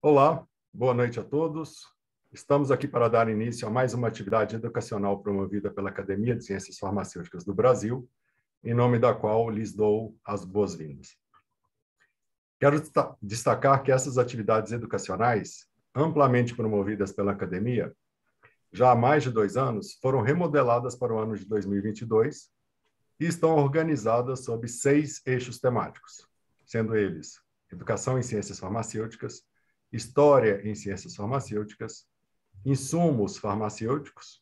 Olá, boa noite a todos. Estamos aqui para dar início a mais uma atividade educacional promovida pela Academia de Ciências Farmacêuticas do Brasil, em nome da qual lhes dou as boas-vindas. Quero destacar que essas atividades educacionais, amplamente promovidas pela Academia, já há mais de 2 anos, foram remodeladas para o ano de 2022 e estão organizadas sob 6 eixos temáticos, sendo eles Educação em Ciências Farmacêuticas, História em Ciências Farmacêuticas, Insumos Farmacêuticos,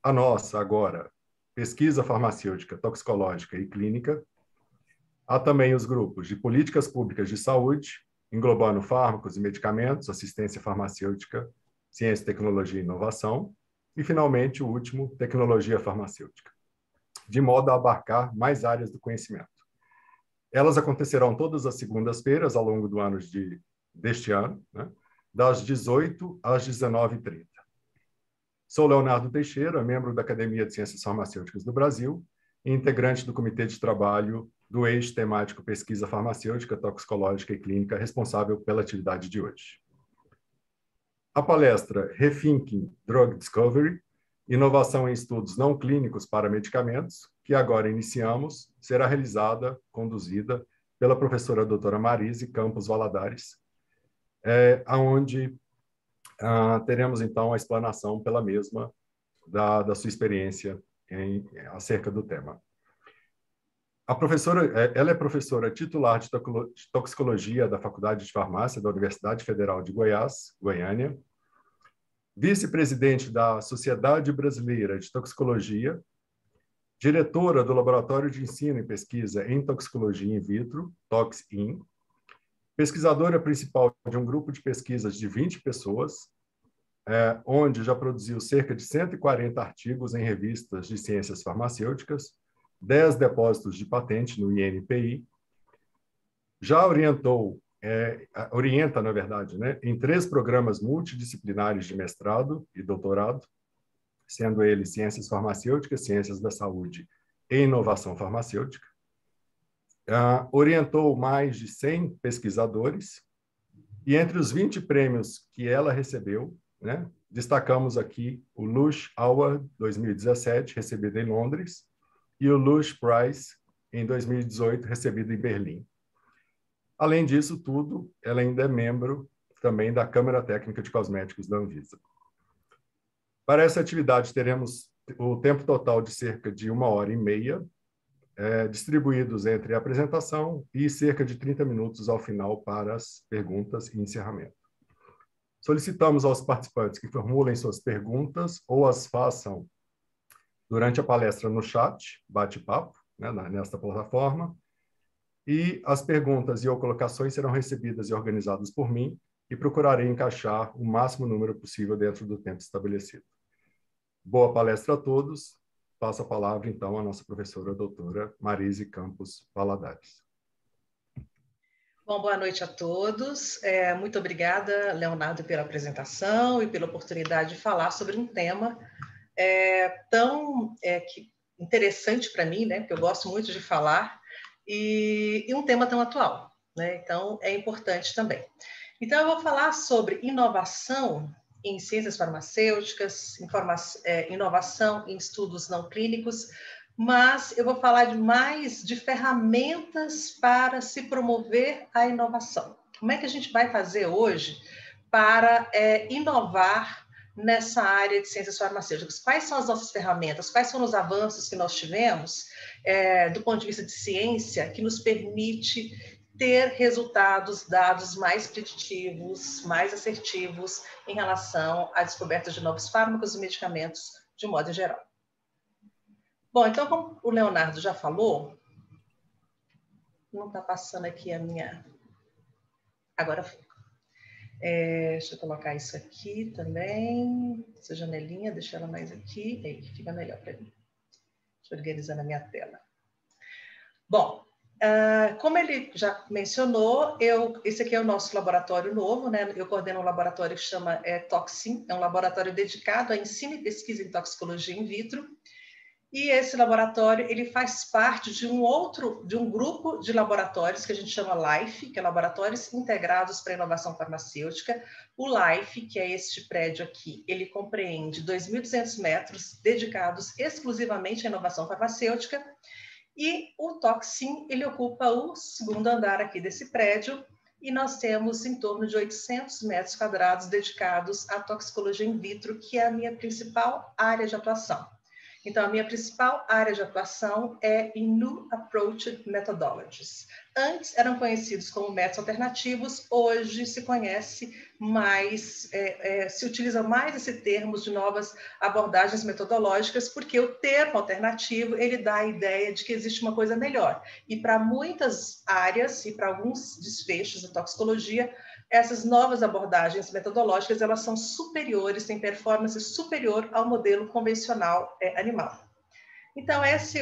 a nossa agora, Pesquisa Farmacêutica, Toxicológica e Clínica. Há também os grupos de Políticas Públicas de Saúde, englobando fármacos e medicamentos, assistência farmacêutica, ciência, tecnologia e inovação, e, finalmente, o último, Tecnologia Farmacêutica, de modo a abarcar mais áreas do conhecimento. Elas acontecerão todas as segundas-feiras ao longo do ano deste ano, né? Das 18 às 19h30. Sou Leonardo Teixeira, membro da Academia de Ciências Farmacêuticas do Brasil e integrante do Comitê de Trabalho do eixo temático Pesquisa Farmacêutica, Toxicológica e Clínica, responsável pela atividade de hoje. A palestra Rethinking Drug Discovery, Inovação em Estudos Não Clínicos para Medicamentos, que agora iniciamos, será conduzida pela professora doutora Marise Campos Valadares, onde teremos, então, a explanação pela mesma da sua experiência acerca do tema. A professora, ela é professora titular de toxicologia da Faculdade de Farmácia da Universidade Federal de Goiás, Goiânia, vice-presidente da Sociedade Brasileira de Toxicologia, diretora do Laboratório de Ensino e Pesquisa em Toxicologia in Vitro, ToxIn, pesquisadora principal de um grupo de pesquisas de 20 pessoas, onde já produziu cerca de 140 artigos em revistas de ciências farmacêuticas, 10 depósitos de patente no INPI, já orienta, na verdade, né, em 3 programas multidisciplinares de mestrado e doutorado, sendo eles Ciências Farmacêuticas, Ciências da Saúde e Inovação Farmacêutica. Orientou mais de 100 pesquisadores, e entre os 20 prêmios que ela recebeu, né, destacamos aqui o Lush Award 2017, recebido em Londres, e o Lush Prize, em 2018, recebido em Berlim. Além disso tudo, ela ainda é membro também da Câmara Técnica de Cosméticos da Anvisa. Para essa atividade, teremos o tempo total de cerca de 1h30, distribuídos entre a apresentação e cerca de 30 minutos ao final para as perguntas e encerramento. Solicitamos aos participantes que formulem suas perguntas ou as façam durante a palestra no chat, bate-papo, né, nesta plataforma, e as perguntas ou colocações serão recebidas e organizadas por mim e procurarei encaixar o máximo número possível dentro do tempo estabelecido. Boa palestra a todos. Passo a palavra, então, à nossa professora doutora Marise Campos Valadares. Bom, boa noite a todos. Muito obrigada, Leonardo, pela apresentação e pela oportunidade de falar sobre um tema tão interessante para mim, né? Porque eu gosto muito de falar, e um tema tão atual, né? Então, é importante também. Então, eu vou falar sobre inovação em ciências farmacêuticas, inovação em estudos não clínicos, mas eu vou falar mais de ferramentas para se promover a inovação. Como é que a gente vai fazer hoje para inovar nessa área de ciências farmacêuticas? Quais são as nossas ferramentas? Quais são os avanços que nós tivemos do ponto de vista de ciência que nos permite ter resultados, dados mais preditivos, mais assertivos em relação à descoberta de novos fármacos e medicamentos de um modo geral? Bom, então, como o Leonardo já falou, não está passando aqui a minha... Agora foi. Deixa eu colocar isso aqui também, essa janelinha, deixa ela mais aqui, aí fica melhor para mim. Deixa eu organizar na minha tela. Bom, como ele já mencionou, esse aqui é o nosso laboratório novo, né? Eu coordeno um laboratório que chama ToxIn, é um laboratório dedicado a ensino e pesquisa em toxicologia in vitro. E esse laboratório, ele faz parte de um grupo de laboratórios que a gente chama LIFE, que é Laboratórios Integrados para a Inovação Farmacêutica. O LIFE, que é este prédio aqui, ele compreende 2.200 metros dedicados exclusivamente à inovação farmacêutica. E o Toxin, ele ocupa o segundo andar aqui desse prédio, e nós temos em torno de 800 metros quadrados dedicados à toxicologia in vitro, que é a minha principal área de atuação. Então, a minha principal área de atuação é em New Approach Methodologies. Antes eram conhecidos como métodos alternativos, hoje se conhece mais, se utiliza mais esse termo de novas abordagens metodológicas, porque o termo alternativo, ele dá a ideia de que existe uma coisa melhor. E para muitas áreas e para alguns desfechos da toxicologia, essas novas abordagens metodológicas, elas são superiores, têm performance superior ao modelo convencional animal. Então, essa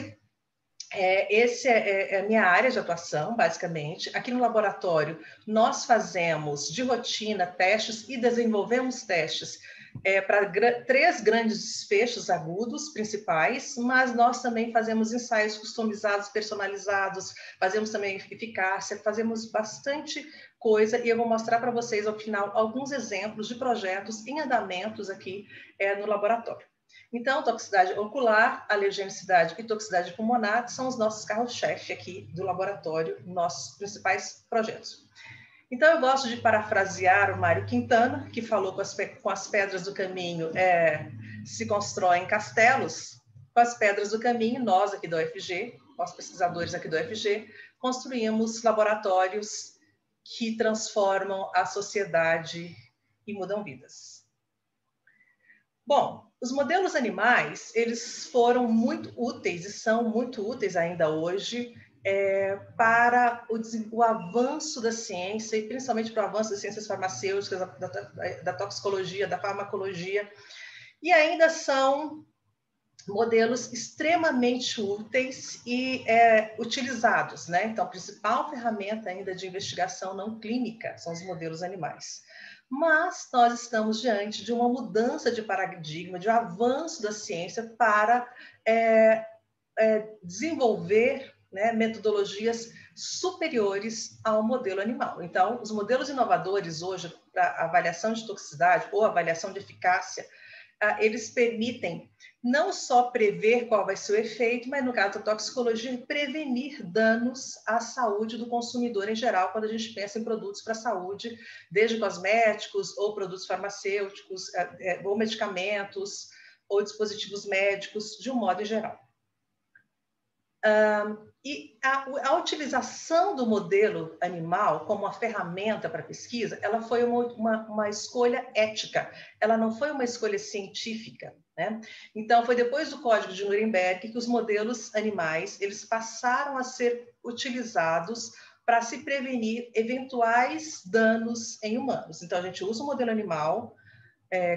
é a minha área de atuação, basicamente. Aqui no laboratório, nós fazemos de rotina testes e desenvolvemos testes para 3 grandes desfechos agudos principais, mas nós também fazemos ensaios customizados, personalizados, fazemos também eficácia, fazemos bastante coisa, e eu vou mostrar para vocês, ao final, alguns exemplos de projetos em andamentos aqui no laboratório. Então, toxicidade ocular, alergenicidade e toxicidade pulmonar são os nossos carros-chefe aqui do laboratório, nossos principais projetos. Então, eu gosto de parafrasear o Mário Quintana, que falou com as pedras do caminho se constroem castelos. Com as pedras do caminho, nós aqui da UFG, nós pesquisadores aqui da UFG, construímos laboratórios que transformam a sociedade e mudam vidas. Bom, os modelos animais, eles foram muito úteis e são muito úteis ainda hoje para o avanço da ciência e principalmente para o avanço das ciências farmacêuticas, da toxicologia, da farmacologia, e ainda são modelos extremamente úteis e utilizados, né? Então, a principal ferramenta ainda de investigação não clínica são os modelos animais. Mas nós estamos diante de uma mudança de paradigma, de um avanço da ciência para desenvolver, né, metodologias superiores ao modelo animal. Então, os modelos inovadores hoje para avaliação de toxicidade ou avaliação de eficácia, eles permitem não só prever qual vai ser o efeito, mas no caso da toxicologia, prevenir danos à saúde do consumidor em geral, quando a gente pensa em produtos para a saúde, desde cosméticos ou produtos farmacêuticos, ou medicamentos, ou dispositivos médicos, de um modo geral. E a utilização do modelo animal como uma ferramenta para pesquisa, ela foi uma escolha ética, ela não foi uma escolha científica, né? Então, foi depois do Código de Nuremberg que os modelos animais, eles passaram a ser utilizados para se prevenir eventuais danos em humanos. Então, a gente usa o modelo animal,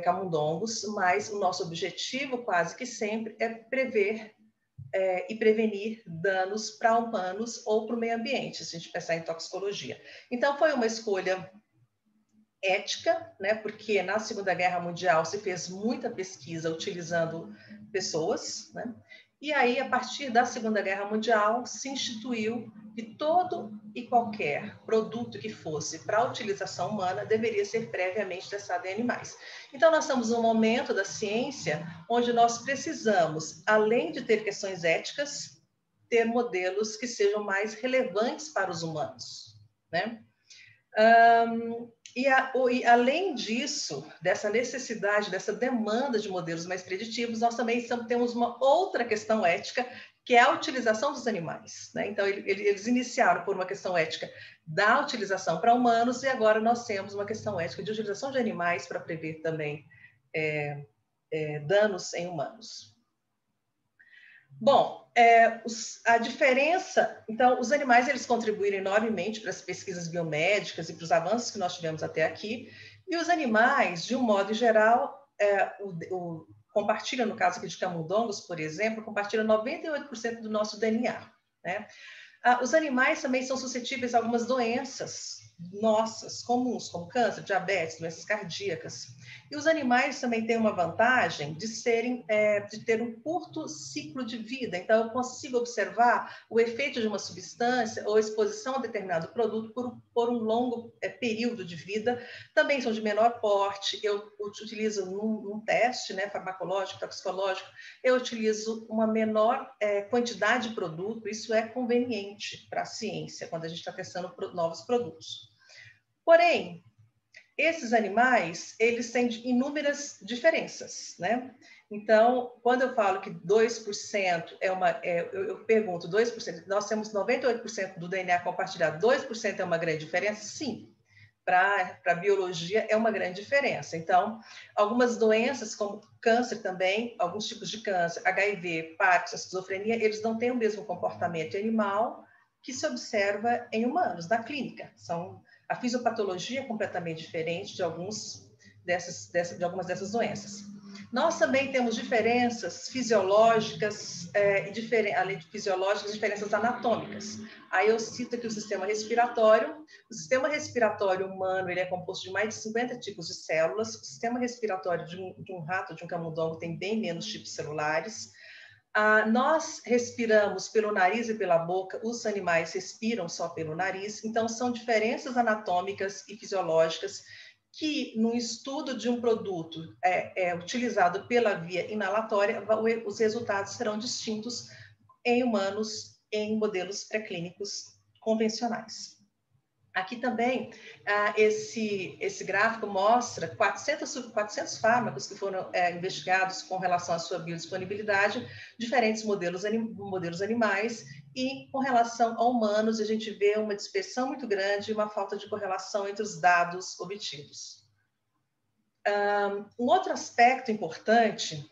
camundongos, mas o nosso objetivo quase que sempre é prever e prevenir danos para humanos ou para o meio ambiente, se a gente pensar em toxicologia. Então, foi uma escolha ética, né, porque na Segunda Guerra Mundial se fez muita pesquisa utilizando pessoas, né, e aí, a partir da Segunda Guerra Mundial, se instituiu que todo e qualquer produto que fosse para utilização humana deveria ser previamente testado em animais. Então, nós estamos num momento da ciência onde nós precisamos, além de ter questões éticas, ter modelos que sejam mais relevantes para os humanos, né? E além disso, dessa necessidade, dessa demanda de modelos mais preditivos, nós também temos uma outra questão ética, que é a utilização dos animais, né? Então, eles iniciaram por uma questão ética da utilização para humanos, e agora nós temos uma questão ética de utilização de animais para prever também danos em humanos. Bom, a diferença... Então, os animais, eles contribuíram enormemente para as pesquisas biomédicas e para os avanços que nós tivemos até aqui, e os animais, de um modo geral, compartilham, no caso aqui de camundongos, por exemplo, compartilham 98% do nosso DNA, né? Os animais também são suscetíveis a algumas doenças nossas, comuns, como câncer, diabetes, doenças cardíacas. E os animais também têm uma vantagem de ter um curto ciclo de vida. Então, eu consigo observar o efeito de uma substância ou exposição a determinado produto por um longo período de vida. Também são de menor porte. Eu utilizo num teste, né, farmacológico, toxicológico, eu utilizo uma menor quantidade de produto. Isso é conveniente para a ciência, quando a gente está testando novos produtos. Porém, esses animais, eles têm inúmeras diferenças, né? Então, quando eu falo que 2% eu pergunto, 2%, nós temos 98% do DNA compartilhado, 2% é uma grande diferença? Sim. Para a biologia é uma grande diferença. Então, algumas doenças, como câncer também, alguns tipos de câncer, HIV, Parkinson, esquizofrenia, eles não têm o mesmo comportamento animal que se observa em humanos, na clínica. A fisiopatologia é completamente diferente de algumas dessas doenças. Nós também temos diferenças fisiológicas, além de fisiológicas, diferenças anatômicas. Aí eu cito aqui o sistema respiratório. O sistema respiratório humano ele é composto de mais de 50 tipos de células. O sistema respiratório de um rato, de um camundongo, tem bem menos tipos celulares. Nós respiramos pelo nariz e pela boca, os animais respiram só pelo nariz. Então, são diferenças anatômicas e fisiológicas que, no estudo de um produto utilizado pela via inalatória, os resultados serão distintos em humanos, em modelos pré-clínicos convencionais. Aqui também, esse gráfico mostra 400 fármacos que foram investigados com relação à sua biodisponibilidade, diferentes modelos animais, e com relação a humanos, a gente vê uma dispersão muito grande e uma falta de correlação entre os dados obtidos. Um outro aspecto importante,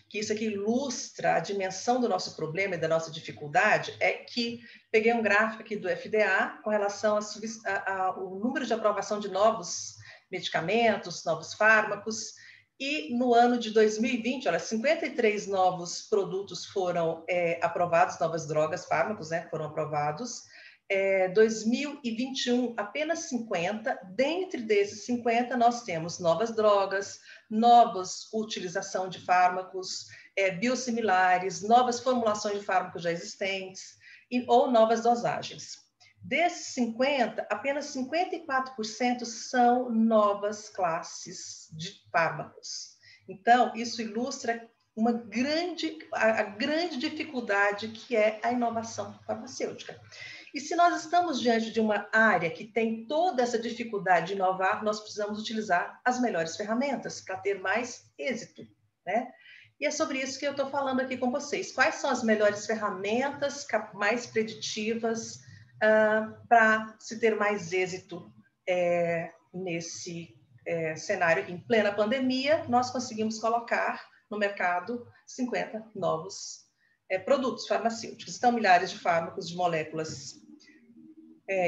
que isso aqui ilustra a dimensão do nosso problema e da nossa dificuldade, é que peguei um gráfico aqui do FDA com relação ao número de aprovação de novos medicamentos, novos fármacos, e no ano de 2020, olha, 53 novos produtos foram aprovados, novas drogas, fármacos, né, foram aprovados. 2021, apenas 50. Dentre desses 50, nós temos novas drogas, novas utilização de fármacos biosimilares, novas formulações de fármacos já existentes ou novas dosagens. Desses 50, apenas 54% são novas classes de fármacos. Então, isso ilustra a grande dificuldade que é a inovação farmacêutica. E se nós estamos diante de uma área que tem toda essa dificuldade de inovar, nós precisamos utilizar as melhores ferramentas para ter mais êxito, né? E é sobre isso que eu estou falando aqui com vocês. Quais são as melhores ferramentas mais preditivas para se ter mais êxito nesse cenário aqui? Em plena pandemia, nós conseguimos colocar no mercado 50 novos produtos farmacêuticos. Então, milhares de fármacos, de moléculas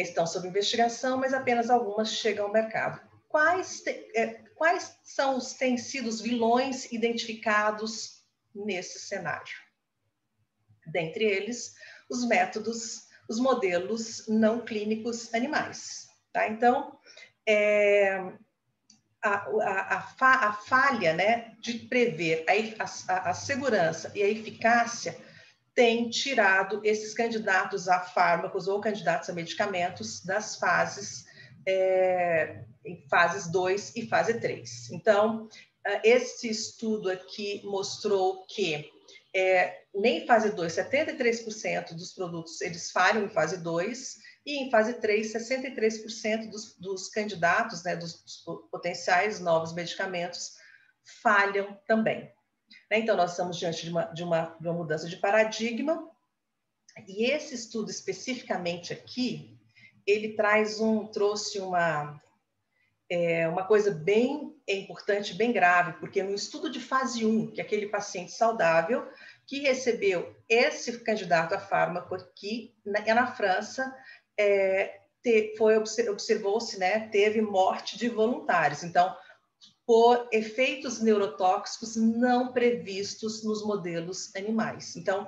estão sob investigação, mas apenas algumas chegam ao mercado. Quais têm sido os vilões identificados nesse cenário? Dentre eles, os métodos, os modelos não clínicos animais. Tá? Então, a falha, né, de prever a segurança e a eficácia tem tirado esses candidatos a fármacos ou candidatos a medicamentos das fases, em fases 2 e fase 3. Então, esse estudo aqui mostrou que nem em fase 2, 73% dos produtos eles falham em fase 2, e em fase 3, 63% dos candidatos, né, dos potenciais novos medicamentos, falham também. Então, nós estamos diante de uma mudança de paradigma, e esse estudo especificamente aqui, ele trouxe uma coisa bem importante, bem grave, porque no estudo de fase 1, que é aquele paciente saudável que recebeu esse candidato a fármaco aqui, na França, observou-se, né, teve morte de voluntários. Então, por efeitos neurotóxicos não previstos nos modelos animais. Então,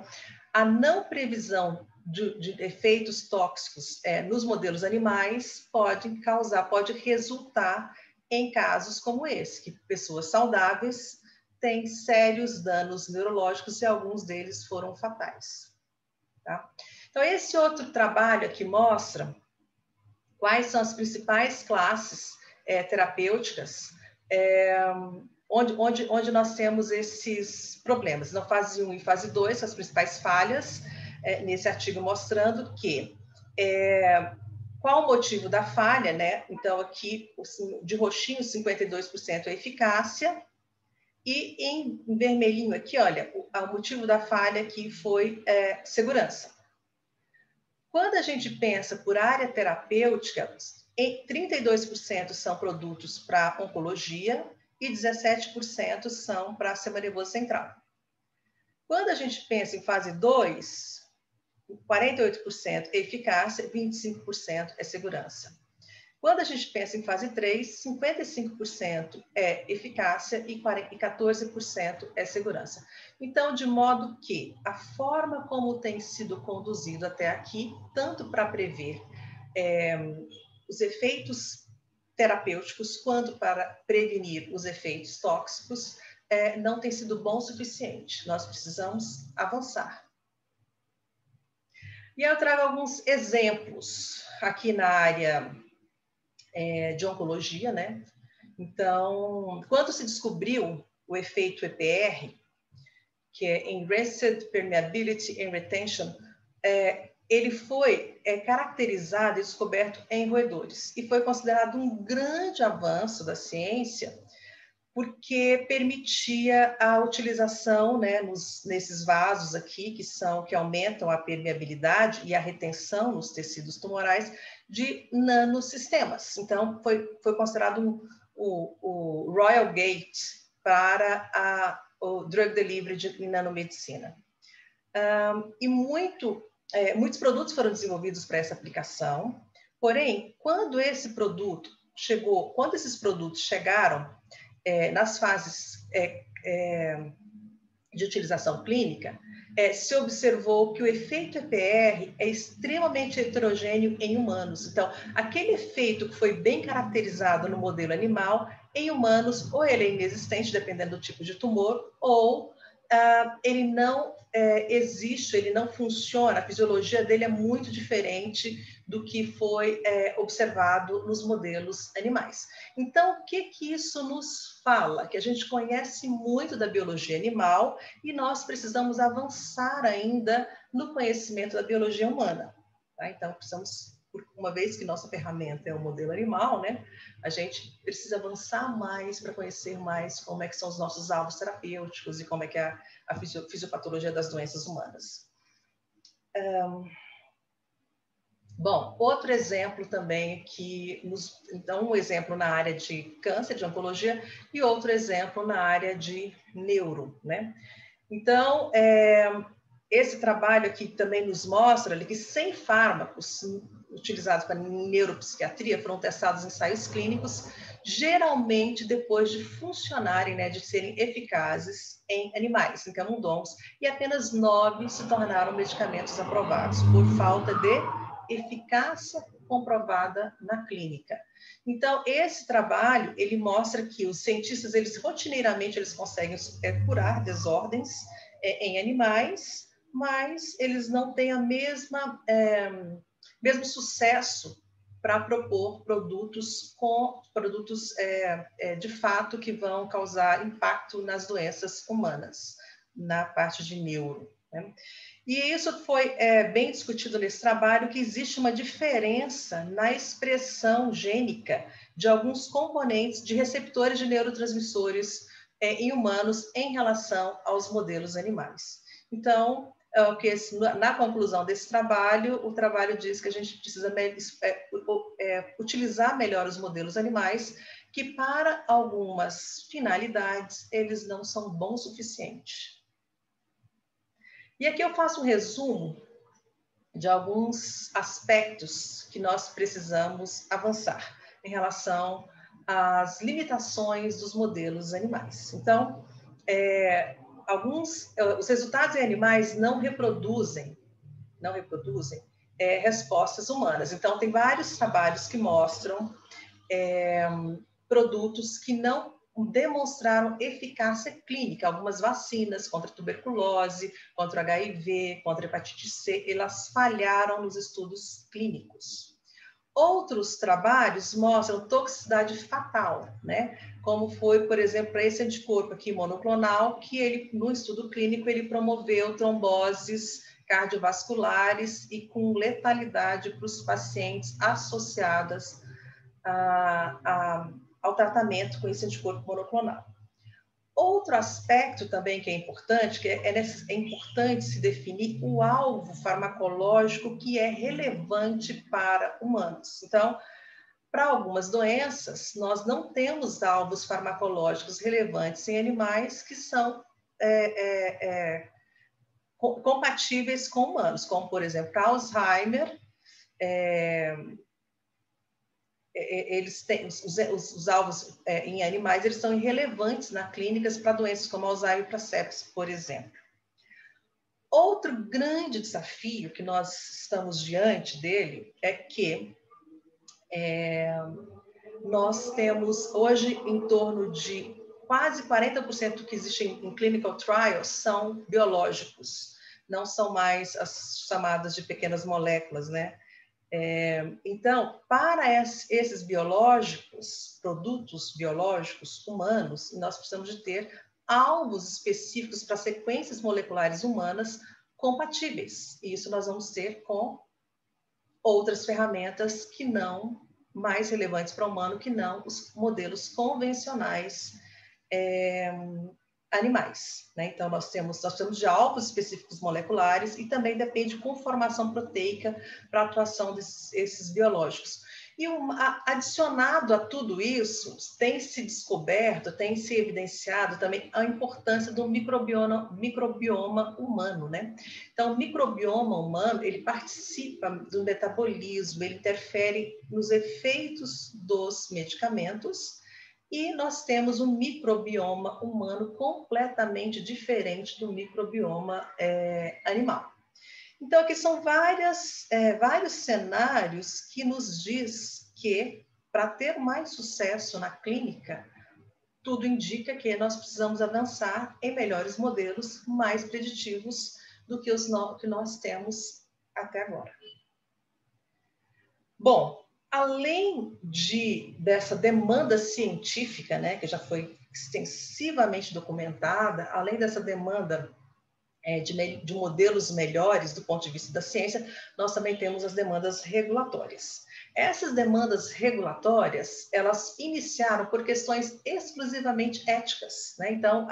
a não previsão de efeitos tóxicos nos modelos animais pode resultar em casos como esse, que pessoas saudáveis têm sérios danos neurológicos e alguns deles foram fatais. Tá? Então, esse outro trabalho aqui mostra quais são as principais classes terapêuticas onde nós temos esses problemas. Na fase 1 e fase 2, as principais falhas, nesse artigo mostrando que qual o motivo da falha, né? Então, aqui, de roxinho, 52% é eficácia, e em vermelhinho aqui, olha, o motivo da falha aqui foi segurança. Quando a gente pensa por área terapêutica, 32% são produtos para oncologia e 17% são para sistema nervoso central. Quando a gente pensa em fase 2, 48% é eficácia, 25% é segurança. Quando a gente pensa em fase 3, 55% é eficácia e 14% é segurança. Então, de modo que a forma como tem sido conduzido até aqui, tanto para prever os efeitos terapêuticos, quanto para prevenir os efeitos tóxicos, não tem sido bom o suficiente. Nós precisamos avançar. E eu trago alguns exemplos aqui na área de oncologia, né? Então, quando se descobriu o efeito EPR, que é Enhanced Permeability and Retention, ele foi caracterizado e descoberto em roedores e foi considerado um grande avanço da ciência, porque permitia a utilização, né, nesses vasos aqui, que aumentam a permeabilidade e a retenção nos tecidos tumorais, de nanosistemas. Então, foi considerado o Royal Gate para o drug delivery em nanomedicina. E muitos produtos foram desenvolvidos para essa aplicação, porém, quando esses produtos chegaram nas fases de utilização clínica, se observou que o efeito EPR é extremamente heterogêneo em humanos. Então, aquele efeito que foi bem caracterizado no modelo animal, em humanos, ou ele é inexistente, dependendo do tipo de tumor, ou ele não existe, ele não funciona, a fisiologia dele é muito diferente do que foi observado nos modelos animais. Então, o que isso nos fala? Que a gente conhece muito da biologia animal e nós precisamos avançar ainda no conhecimento da biologia humana. Tá? Então, precisamos, uma vez que nossa ferramenta é o modelo animal, né, a gente precisa avançar mais para conhecer mais como é que são os nossos alvos terapêuticos e como é que é a fisiopatologia das doenças humanas. Bom, outro exemplo também então um exemplo na área de câncer, de oncologia, e outro exemplo na área de neuro, né? Então, esse trabalho aqui também nos mostra que 100 fármacos utilizados para neuropsiquiatria foram testados em ensaios clínicos, geralmente depois de funcionarem, né, de serem eficazes em animais, em camundongos, e apenas 9 se tornaram medicamentos aprovados por falta de eficácia comprovada na clínica. Então, esse trabalho, ele mostra que os cientistas, rotineiramente, eles conseguem curar desordens em animais, mas eles não têm mesmo sucesso para propor produtos de fato que vão causar impacto nas doenças humanas, na parte de neuro, né? E isso foi bem discutido nesse trabalho, que existe uma diferença na expressão gênica de alguns componentes de receptores de neurotransmissores em humanos em relação aos modelos animais. Então, na conclusão desse trabalho, o trabalho diz que a gente precisa utilizar melhor os modelos animais, que para algumas finalidades eles não são bons o suficiente. E aqui eu faço um resumo de alguns aspectos que nós precisamos avançar em relação às limitações dos modelos animais. Então, os resultados em animais não reproduzem respostas humanas. Então, tem vários trabalhos que mostram produtos que não demonstraram eficácia clínica. Algumas vacinas contra a tuberculose, contra o HIV, contra a hepatite C, elas falharam nos estudos clínicos. Outros trabalhos mostram toxicidade fatal, né? Como foi, por exemplo, para esse anticorpo aqui monoclonal, que ele, no estudo clínico, ele promoveu tromboses cardiovasculares e com letalidade para os pacientes associadas ao tratamento com esse anticorpo monoclonal. Outro aspecto também que é importante, é importante se definir o alvo farmacológico que é relevante para humanos. Então, para algumas doenças, nós não temos alvos farmacológicos relevantes em animais que são compatíveis com humanos, como, por exemplo, para Alzheimer, eles têm, os alvos em animais, eles são irrelevantes na clínicas para doenças como Alzheimer e para sepsis, por exemplo. Outro grande desafio que nós estamos diante dele é que nós temos hoje em torno de quase 40% que existem em clinical trials são biológicos, não são mais as chamadas de pequenas moléculas, né? Então, para esses biológicos, produtos biológicos humanos, nós precisamos de ter alvos específicos para sequências moleculares humanas compatíveis. E isso nós vamos ter com outras ferramentas que não mais relevantes para o humano, que não os modelos convencionais animais, né? Então, nós precisamos de alvos específicos moleculares e também depende de conformação proteica para a atuação desses biológicos. E adicionado a tudo isso, tem se descoberto, tem se evidenciado também a importância do microbioma humano, né? Então, o microbioma humano, ele participa do metabolismo, ele interfere nos efeitos dos medicamentos. E nós temos um microbioma humano completamente diferente do microbioma animal. Então, aqui são vários cenários que nos diz que, para ter mais sucesso na clínica, tudo indica que nós precisamos avançar em melhores modelos mais preditivos do que os que nós temos até agora. Bom, além dessa demanda científica, né, que já foi extensivamente documentada, além dessa demanda de modelos melhores do ponto de vista da ciência, nós também temos as demandas regulatórias. Essas demandas regulatórias, elas iniciaram por questões exclusivamente éticas, né? Então,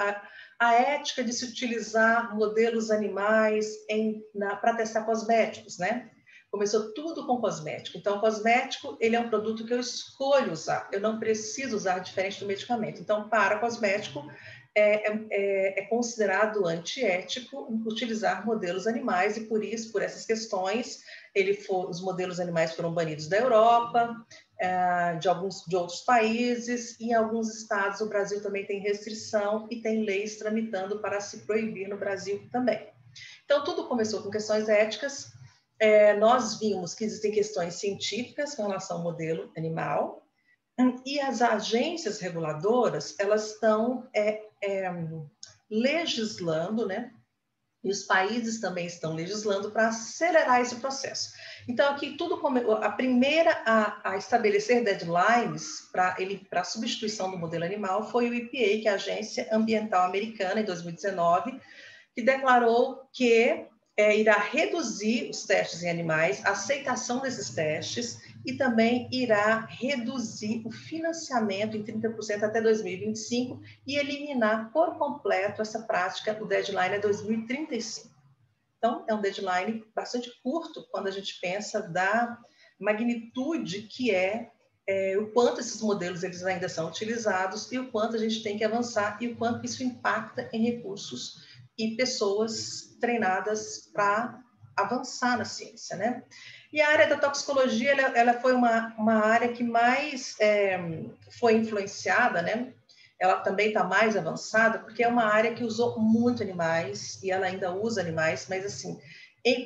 a ética de se utilizar modelos animais para testar cosméticos, né? Começou tudo com cosmético. Então, o cosmético, ele é um produto que eu escolho usar. Eu não preciso usar diferente do medicamento. Então, para cosmético, é considerado antiético utilizar modelos animais e, por essas questões, os modelos animais foram banidos da Europa, de outros países, e em alguns estados o Brasil também tem restrição e tem leis tramitando para se proibir no Brasil também. Então, tudo começou com questões éticas. Nós vimos que existem questões científicas com relação ao modelo animal e as agências reguladoras, elas estão legislando, né? E os países também estão legislando para acelerar esse processo. Então, aqui a primeira a estabelecer deadlines para a substituição do modelo animal foi o EPA, que é a Agência Ambiental Americana, em 2019, que declarou que irá reduzir os testes em animais, a aceitação desses testes, e também irá reduzir o financiamento em 30% até 2025 e eliminar por completo essa prática. O deadline é 2035. Então, é um deadline bastante curto quando a gente pensa da magnitude que o quanto esses modelos eles ainda são utilizados e o quanto a gente tem que avançar e o quanto isso impacta em recursos e pessoas treinadas para avançar na ciência, né? E a área da toxicologia, ela foi uma área que mais foi influenciada, né? Ela também está mais avançada, porque é uma área que usou muito animais, e ela ainda usa animais, mas assim,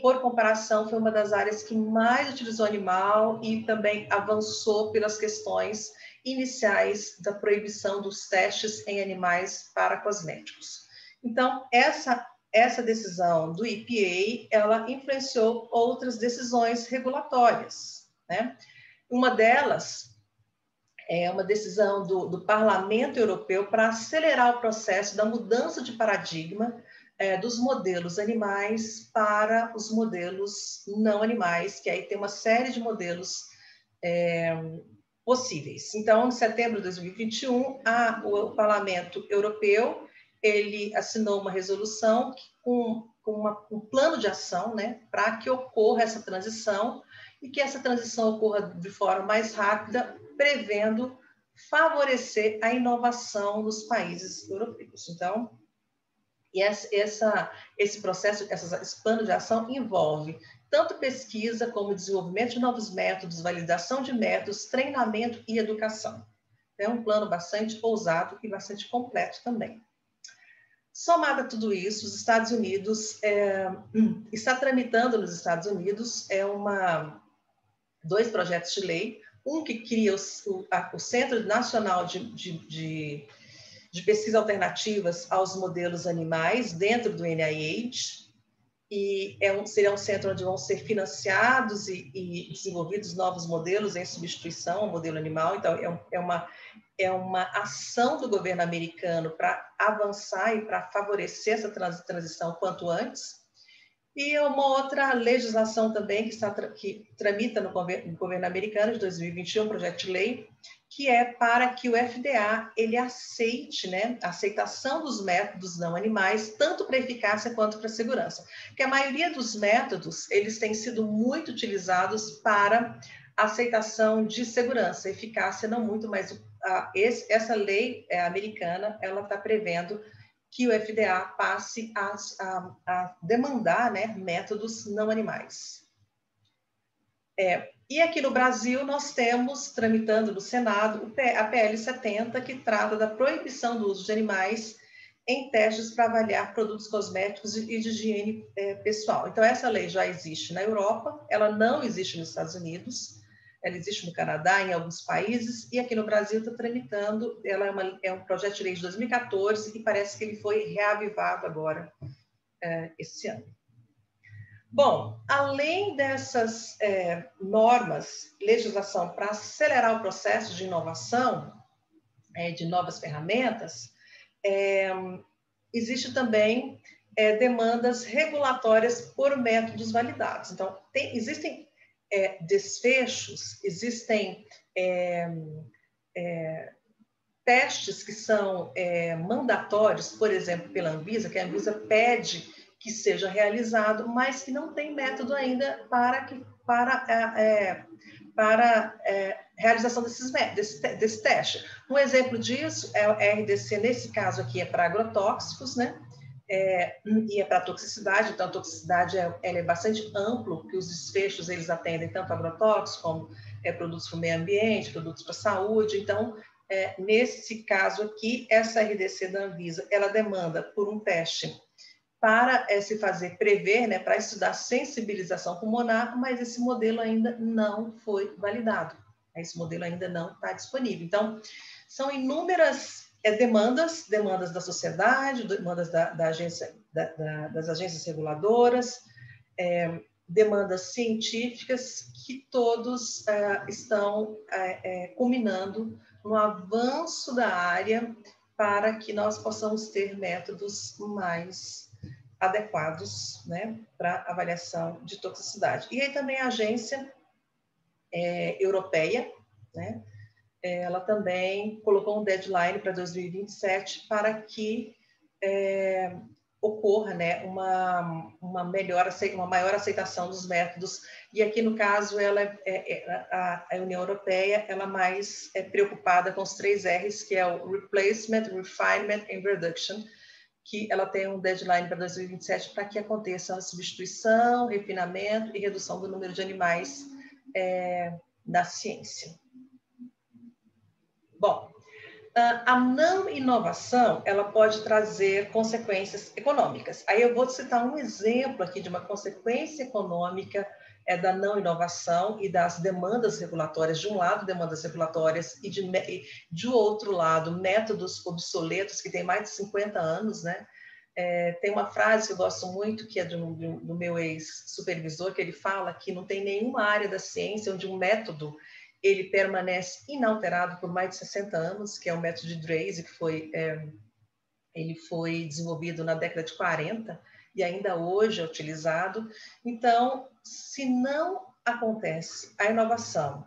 por comparação, foi uma das áreas que mais utilizou animal e também avançou pelas questões iniciais da proibição dos testes em animais para cosméticos. Então, essa decisão do EPA, ela influenciou outras decisões regulatórias, né? Uma delas é uma decisão do Parlamento Europeu para acelerar o processo da mudança de paradigma dos modelos animais para os modelos não animais, que aí tem uma série de modelos possíveis. Então, em setembro de 2021, o Parlamento Europeu ele assinou uma resolução com um plano de ação, né, para que ocorra essa transição e que essa transição ocorra de forma mais rápida, prevendo favorecer a inovação nos países europeus. Então, esse processo, esse plano de ação envolve tanto pesquisa como desenvolvimento de novos métodos, validação de métodos, treinamento e educação. É um plano bastante ousado e bastante completo também. Somado a tudo isso, os Estados Unidos está tramitando nos Estados Unidos dois projetos de lei, um que cria o Centro Nacional de Pesquisa Alternativas aos Modelos Animais dentro do NIH, e será um centro onde vão ser financiados e desenvolvidos novos modelos em substituição ao modelo animal. Então, é uma ação do governo americano para avançar e para favorecer essa transição quanto antes. E uma outra legislação também que tramita no governo americano de 2021, um projeto de lei, que é para que o FDA ele aceite, né, a aceitação dos métodos não animais, tanto para eficácia quanto para segurança. Porque a maioria dos métodos, eles têm sido muito utilizados para aceitação de segurança, eficácia não muito, mas essa lei americana, ela está prevendo que o FDA passe a demandar, né, métodos não animais. E aqui no Brasil, nós temos, tramitando no Senado, a PL 70, que trata da proibição do uso de animais em testes para avaliar produtos cosméticos e de higiene pessoal. Então, essa lei já existe na Europa, ela não existe nos Estados Unidos, ela existe no Canadá, em alguns países, e aqui no Brasil está tramitando, ela é um projeto de lei de 2014 e parece que ele foi reavivado agora, esse ano. Bom, além dessas normas, legislação para acelerar o processo de inovação, de novas ferramentas, existe também demandas regulatórias por métodos validados. Então, existem desfechos, existem testes que são mandatórios, por exemplo, pela Anvisa, que a Anvisa pede que seja realizado, mas que não tem método ainda para realização desse teste. Um exemplo disso é o RDC, nesse caso aqui é para agrotóxicos, né? E é para toxicidade, então a toxicidade ela é bastante amplo, porque os desfechos eles atendem tanto agrotóxicos como produtos para o meio ambiente, produtos para a saúde. Então, nesse caso aqui, essa RDC da Anvisa, ela demanda por um teste para se fazer prever, né, para estudar sensibilização pulmonar, mas esse modelo ainda não foi validado. Esse modelo ainda não está disponível. Então, são inúmeras demandas da sociedade, demandas das agências reguladoras, demandas científicas que todos estão culminando no avanço da área para que nós possamos ter métodos mais adequados, né, para avaliação de toxicidade. E aí também a agência europeia, né, ela também colocou um deadline para 2027 para que ocorra, né, uma maior aceitação dos métodos. E aqui, no caso, a União Europeia ela mais preocupada com os 3 R's, que é o Replacement, Refinement and Reduction, que ela tem um deadline para 2027 para que aconteça a substituição, refinamento e redução do número de animais na ciência. Bom, a não inovação, ela pode trazer consequências econômicas. Aí eu vou citar um exemplo aqui de uma consequência econômica é da não inovação e das demandas regulatórias, de um lado, demandas regulatórias, e de outro lado, métodos obsoletos, que têm mais de 50 anos, né? Tem uma frase que eu gosto muito, que é do meu ex-supervisor, que ele fala que não tem nenhuma área da ciência onde um método ele permanece inalterado por mais de 60 anos, que é o método de Dreyse, que ele foi desenvolvido na década de 40 e ainda hoje é utilizado. Então, se não acontece a inovação,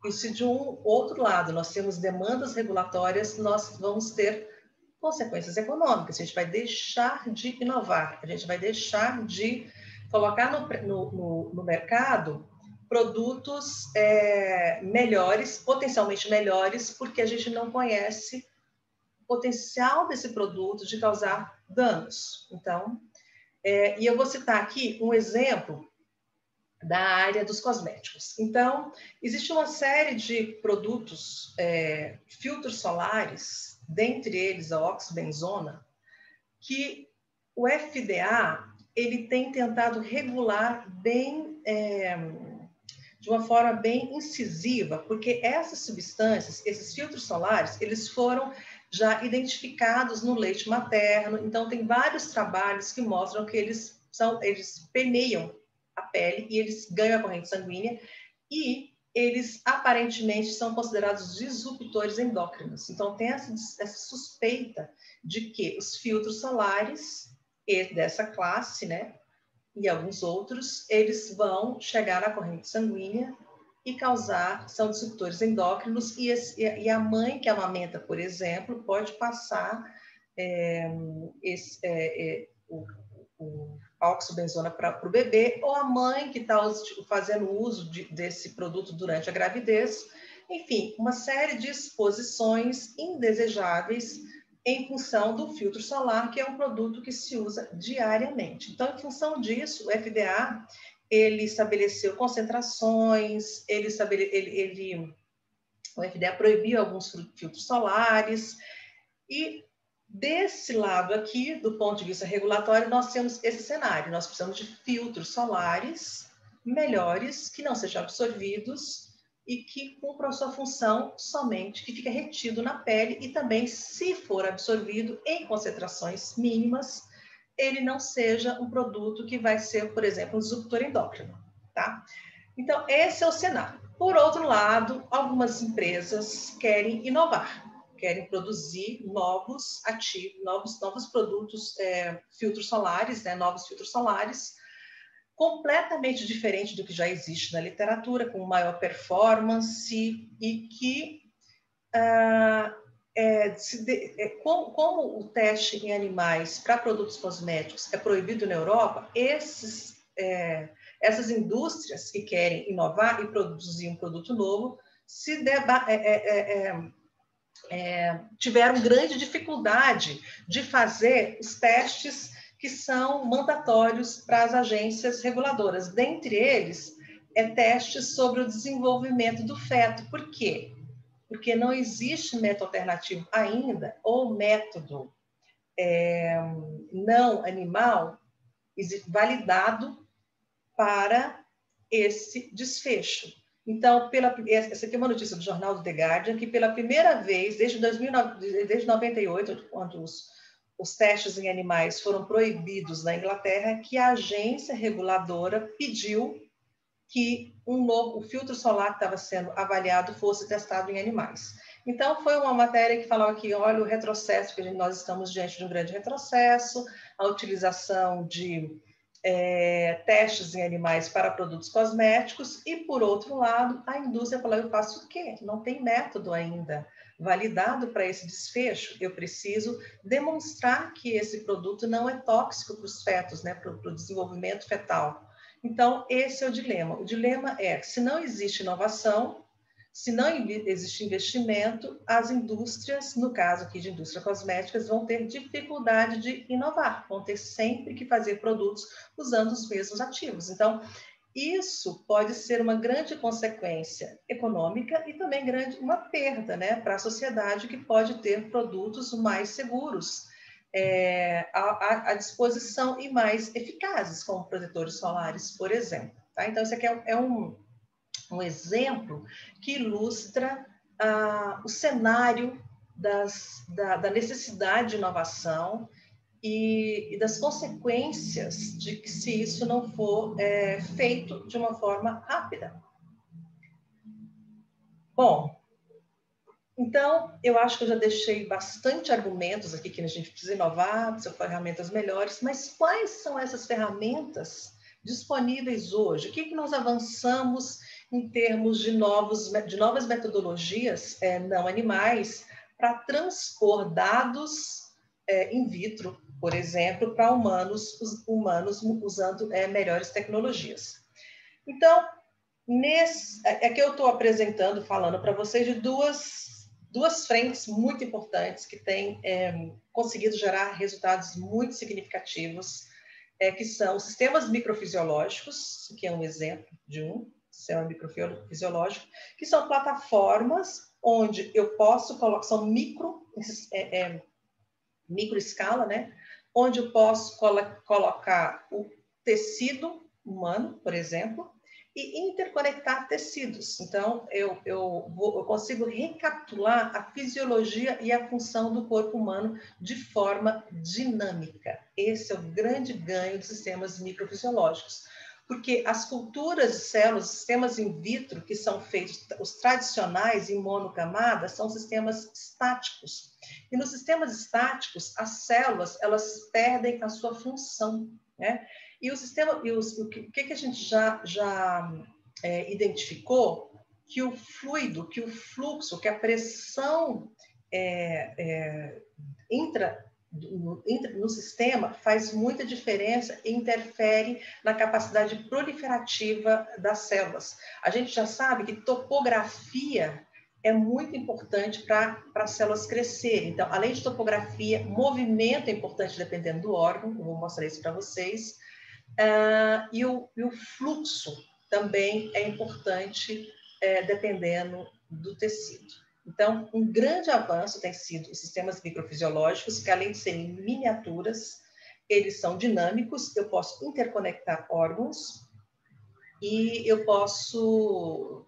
e se de um outro lado nós temos demandas regulatórias, nós vamos ter consequências econômicas. A gente vai deixar de inovar, a gente vai deixar de colocar no mercado produtos melhores, potencialmente melhores, porque a gente não conhece o potencial desse produto de causar danos. Então, e eu vou citar aqui um exemplo da área dos cosméticos. Então, existe uma série de produtos, filtros solares, dentre eles a oxibenzona, que o FDA ele tem tentado regular bem, de uma forma bem incisiva, porque essas substâncias, esses filtros solares, eles foram já identificados no leite materno. Então, tem vários trabalhos que mostram que eles permeiam a pele e eles ganham a corrente sanguínea e eles aparentemente são considerados disruptores endócrinos. Então, tem essa suspeita de que os filtros solares dessa classe, né, e alguns outros, eles vão chegar na corrente sanguínea e são disruptores endócrinos, e a mãe que amamenta, por exemplo, pode passar a oxibenzona para o bebê, ou a mãe que está fazendo uso desse produto durante a gravidez. Enfim, uma série de exposições indesejáveis em função do filtro solar, que é um produto que se usa diariamente. Então, em função disso, o FDA ele estabeleceu concentrações, o FDA proibiu alguns filtros solares, e desse lado aqui, do ponto de vista regulatório, nós temos esse cenário. Nós precisamos de filtros solares melhores, que não sejam absorvidos e que cumpram a sua função somente, que fica retido na pele, e também, se for absorvido em concentrações mínimas, ele não seja um produto que vai ser, por exemplo, um disruptor endócrino, tá? Então, esse é o cenário. Por outro lado, algumas empresas querem inovar, querem produzir novos ativos, novos produtos, filtros solares, né, novos filtros solares, completamente diferente do que já existe na literatura, com maior performance, e que, como o teste em animais para produtos cosméticos é proibido na Europa, essas indústrias que querem inovar e produzir um produto novo tiveram grande dificuldade de fazer os testes que são mandatórios para as agências reguladoras. Dentre eles, testes sobre o desenvolvimento do feto. Por quê? Porque não existe método alternativo ainda, ou método não animal validado para esse desfecho. Então, essa aqui é uma notícia do jornal do The Guardian, que pela primeira vez, desde 98, quando os testes em animais foram proibidos na Inglaterra, que a agência reguladora pediu que o filtro solar que estava sendo avaliado fosse testado em animais. Então, foi uma matéria que falava que, olha, o retrocesso, que nós estamos diante de um grande retrocesso, a utilização de testes em animais para produtos cosméticos, e, por outro lado, a indústria falou, eu faço o quê? Não tem método ainda validado para esse desfecho, eu preciso demonstrar que esse produto não é tóxico para os fetos, né, para o desenvolvimento fetal. Então, esse é o dilema. O dilema é, se não existe inovação, se não existe investimento, as indústrias, no caso aqui de indústria cosméticas, vão ter dificuldade de inovar, vão ter sempre que fazer produtos usando os mesmos ativos. Então, isso pode ser uma grande consequência econômica e também uma perda, né, para a sociedade, que pode ter produtos mais seguros à disposição e mais eficazes, como protetores solares, por exemplo. Tá? Então, isso aqui é um exemplo que ilustra o cenário da necessidade de inovação e das consequências de que se isso não for feito de uma forma rápida. Bom, então, eu acho que eu já deixei bastante argumentos aqui que a gente precisa inovar, precisa de ferramentas melhores, mas quais são essas ferramentas disponíveis hoje? O que nós avançamos em termos de novas metodologias não animais para transpor dados in vitro, por exemplo, para humanos usando melhores tecnologias. Então, aqui eu estou apresentando, falando para vocês de duas frentes muito importantes que têm conseguido gerar resultados muito significativos, que são os sistemas microfisiológicos, que é um exemplo de um sistema microfisiológico, que são plataformas onde eu posso colocar, são microescala, né? Onde eu posso colocar o tecido humano, por exemplo, e interconectar tecidos. Então, eu consigo recapitular a fisiologia e a função do corpo humano de forma dinâmica. Esse é o grande ganho dos sistemas microfisiológicos. Porque as culturas de células, os sistemas in vitro que são feitos, os tradicionais em monocamada, são sistemas estáticos. E nos sistemas estáticos, as células, elas perdem a sua função, né? E o que a gente já identificou? Que o fluido, que o fluxo, que a pressão no sistema faz muita diferença e interfere na capacidade proliferativa das células. A gente já sabe que topografia é muito importante para as células crescerem. Então, além de topografia, movimento é importante dependendo do órgão, eu vou mostrar isso para vocês. E o fluxo também é importante dependendo do tecido. Então, um grande avanço tem sido os sistemas microfisiológicos, que além de serem miniaturas, eles são dinâmicos, eu posso interconectar órgãos e eu posso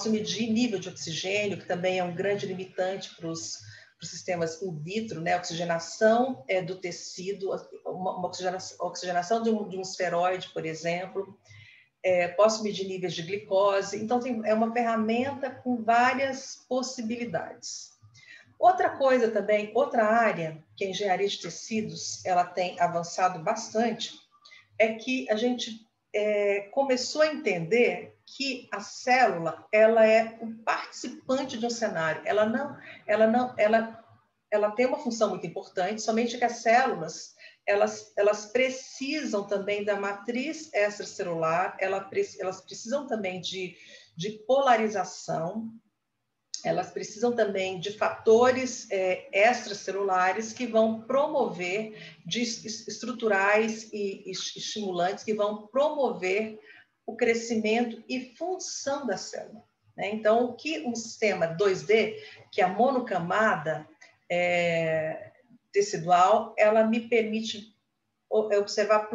medir nível de oxigênio, que também é um grande limitante para os sistemas in vitro, né? Oxigenação do tecido, uma oxigenação de um esferoide, por exemplo. Posso medir níveis de glicose. Então, é uma ferramenta com várias possibilidades. Outra coisa também, outra área que a engenharia de tecidos ela tem avançado bastante, é que a gente começou a entender que a célula ela é um participante de um cenário. Ela tem uma função muito importante, somente que as células elas precisam também da matriz extracelular, elas precisam também de polarização, elas precisam também de fatores extracelulares que vão promover, estruturais e estimulantes que vão promover o crescimento e função da célula, né? Então, o que um sistema 2D, que é a monocamada tecidual, ela me permite observar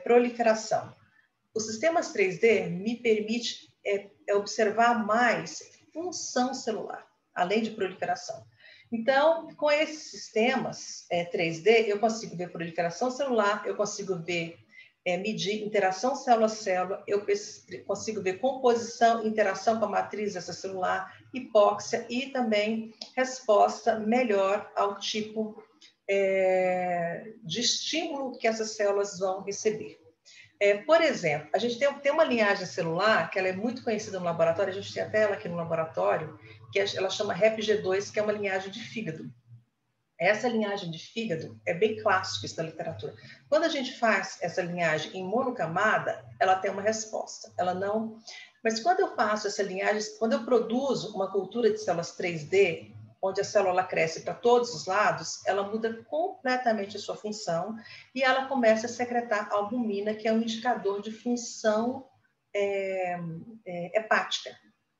proliferação. Os sistemas 3D me permite observar mais função celular, além de proliferação. Então, com esses sistemas 3D, eu consigo ver proliferação celular, eu consigo ver medir interação célula-célula, eu consigo ver composição, interação com a matriz extracelular, hipóxia e também resposta melhor ao tipo de estímulo que essas células vão receber. Por exemplo, a gente tem uma linhagem celular que ela é muito conhecida no laboratório, a gente tem até ela aqui no laboratório, que ela chama REPG2, que é uma linhagem de fígado. Essa linhagem de fígado é bem clássica isso da literatura. Quando a gente faz essa linhagem em monocamada, ela tem uma resposta. Ela não... Mas quando eu faço essa linhagem, quando eu produzo uma cultura de células 3D, onde a célula cresce para todos os lados, ela muda completamente a sua função e ela começa a secretar albumina, que é um indicador de função hepática.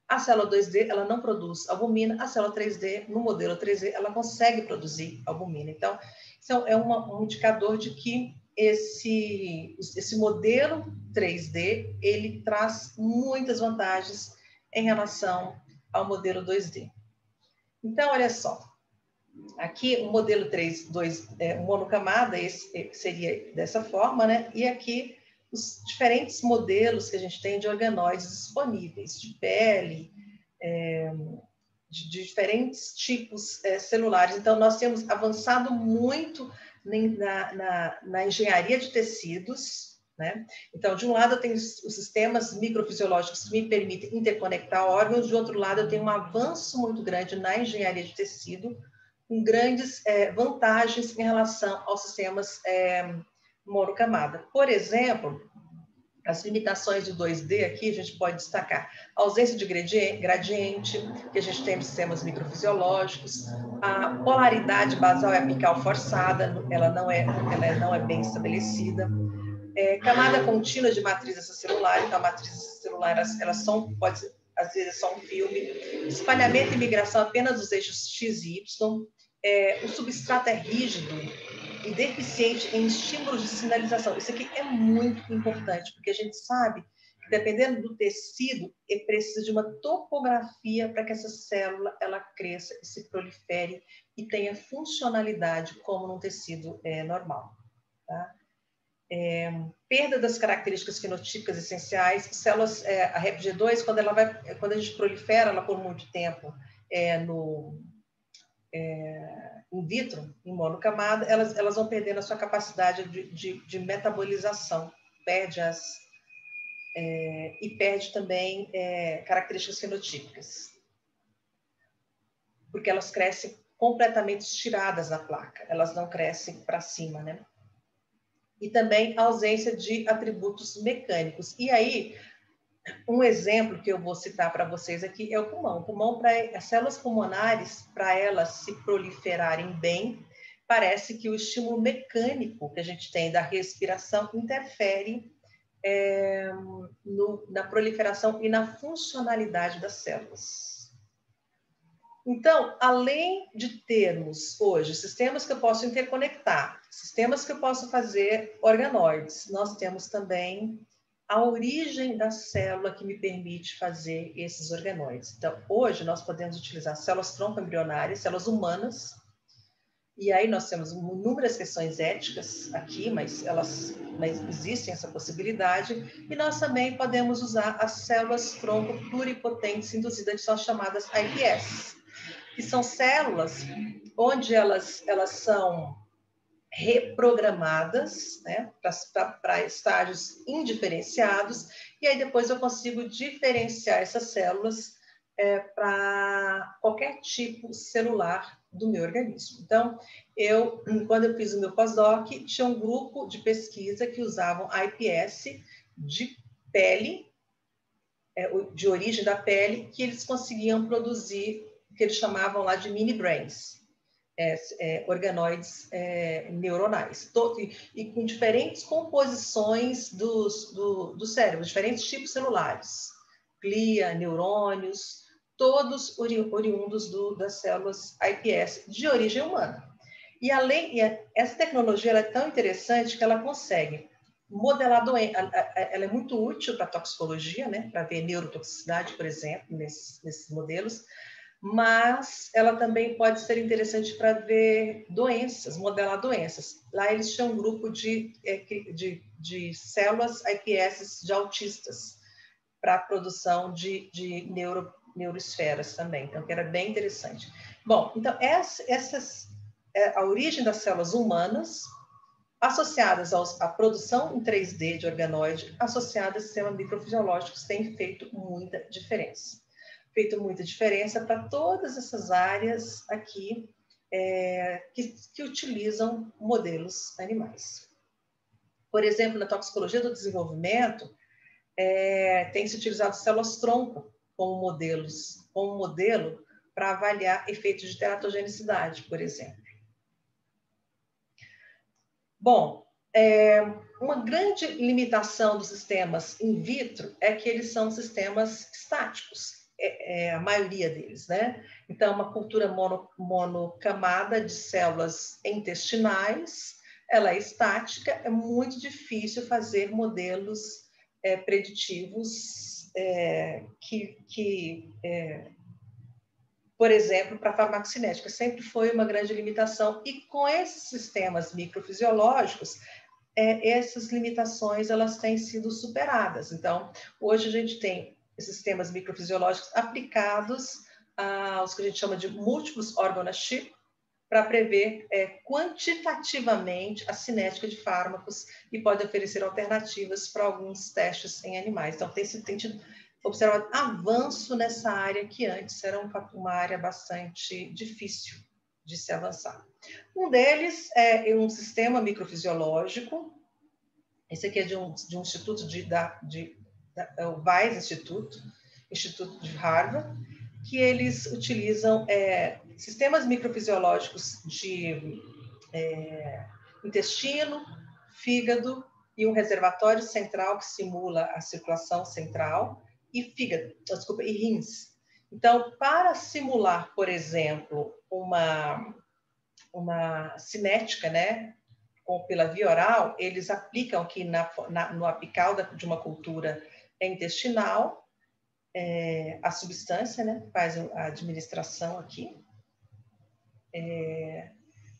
A célula 2D, ela não produz albumina, a célula 3D, no modelo 3D, ela consegue produzir albumina. Então, isso é um indicador de que esse modelo 3D, ele traz muitas vantagens em relação ao modelo 2D. Então, olha só, aqui o modelo 3D, monocamada, esse seria dessa forma, né? E aqui os diferentes modelos que a gente tem de organoides disponíveis, de pele, de diferentes tipos celulares. Então, nós temos avançado muito na engenharia de tecidos, né? Então, de um lado, eu tenho os sistemas microfisiológicos que me permitem interconectar órgãos, de outro lado, eu tenho um avanço muito grande na engenharia de tecido, com grandes vantagens em relação aos sistemas monocamada. Por exemplo, as limitações do 2D aqui, a gente pode destacar a ausência de gradiente, que a gente tem nos sistemas microfisiológicos, a polaridade basal e apical forçada, ela não é bem estabelecida, camada contínua de matriz extracelular, então a matriz extracelular, às vezes é só um filme, espalhamento e migração apenas dos eixos X e Y, o substrato é rígido e deficiente em estímulos de sinalização. Isso aqui é muito importante, porque a gente sabe que, dependendo do tecido, ele precisa de uma topografia para que essa célula ela cresça e se prolifere e tenha funcionalidade como num tecido normal. Tá? Perda das características fenotípicas essenciais, células, a REPG2, quando a gente prolifera ela por muito tempo in vitro, em monocamada, elas vão perdendo a sua capacidade de metabolização, e perde também características fenotípicas, porque elas crescem completamente estiradas na placa, elas não crescem para cima, né? E também a ausência de atributos mecânicos. E aí, um exemplo que eu vou citar para vocês aqui é o pulmão. O pulmão, as células pulmonares, para elas se proliferarem bem, parece que o estímulo mecânico que a gente tem da respiração interfere na proliferação e na funcionalidade das células. Então, além de termos hoje sistemas que eu posso interconectar, sistemas que eu posso fazer organoides, nós temos também a origem da célula que me permite fazer esses organoides. Então, hoje nós podemos utilizar células tronco-embrionárias, células humanas, e aí nós temos inúmeras questões éticas aqui, mas existem essa possibilidade, e nós também podemos usar as células tronco pluripotentes induzidas, que são chamadas iPS, que são células onde elas são reprogramadas, né, para estágios indiferenciados, e aí depois eu consigo diferenciar essas células para qualquer tipo celular do meu organismo. Então, quando eu fiz o meu pós-doc, tinha um grupo de pesquisa que usavam iPS de pele, de origem da pele, que eles conseguiam produzir o que eles chamavam lá de mini brains, organoides neuronais, e com diferentes composições do cérebro, diferentes tipos celulares, glia, neurônios, todos oriundos das células iPS de origem humana. E essa tecnologia ela é tão interessante que ela consegue modelar doença, ela é muito útil para toxicologia, né, para ver neurotoxicidade, por exemplo, nesses modelos, mas ela também pode ser interessante para ver doenças, modelar doenças. Lá eles tinham um grupo de células iPS de autistas para a produção de neuroesferas também, então que era bem interessante. Bom, então a origem das células humanas associadas à produção em 3D de organoide, associadas a sistemas microfisiológicos, tem feito muita diferença. Feito muita diferença para todas essas áreas aqui que utilizam modelos animais. Por exemplo, na toxicologia do desenvolvimento, tem se utilizado células-tronco como modelo para avaliar efeitos de teratogenicidade, por exemplo. Bom, uma grande limitação dos sistemas in vitro é que eles são sistemas estáticos, a maioria deles, né? Então, uma cultura monocamada de células intestinais, ela é estática, é muito difícil fazer modelos preditivos por exemplo, para a farmacocinética, sempre foi uma grande limitação. E com esses sistemas microfisiológicos, essas limitações elas têm sido superadas. Então, hoje a gente tem sistemas microfisiológicos aplicados aos que a gente chama de múltiplos organ-on-a-chip, para prever quantitativamente a cinética de fármacos e pode oferecer alternativas para alguns testes em animais. Então, tem tido observado avanço nessa área que antes era uma área bastante difícil de se avançar. Um deles é um sistema microfisiológico. Esse aqui é de um instituto o Wyss Instituto de Harvard, que eles utilizam sistemas microfisiológicos de intestino, fígado e um reservatório central que simula a circulação central e rins. Então, para simular, por exemplo, uma cinética, né, pela via oral, eles aplicam aqui no apical de uma cultura intestinal a substância, né, faz a administração aqui.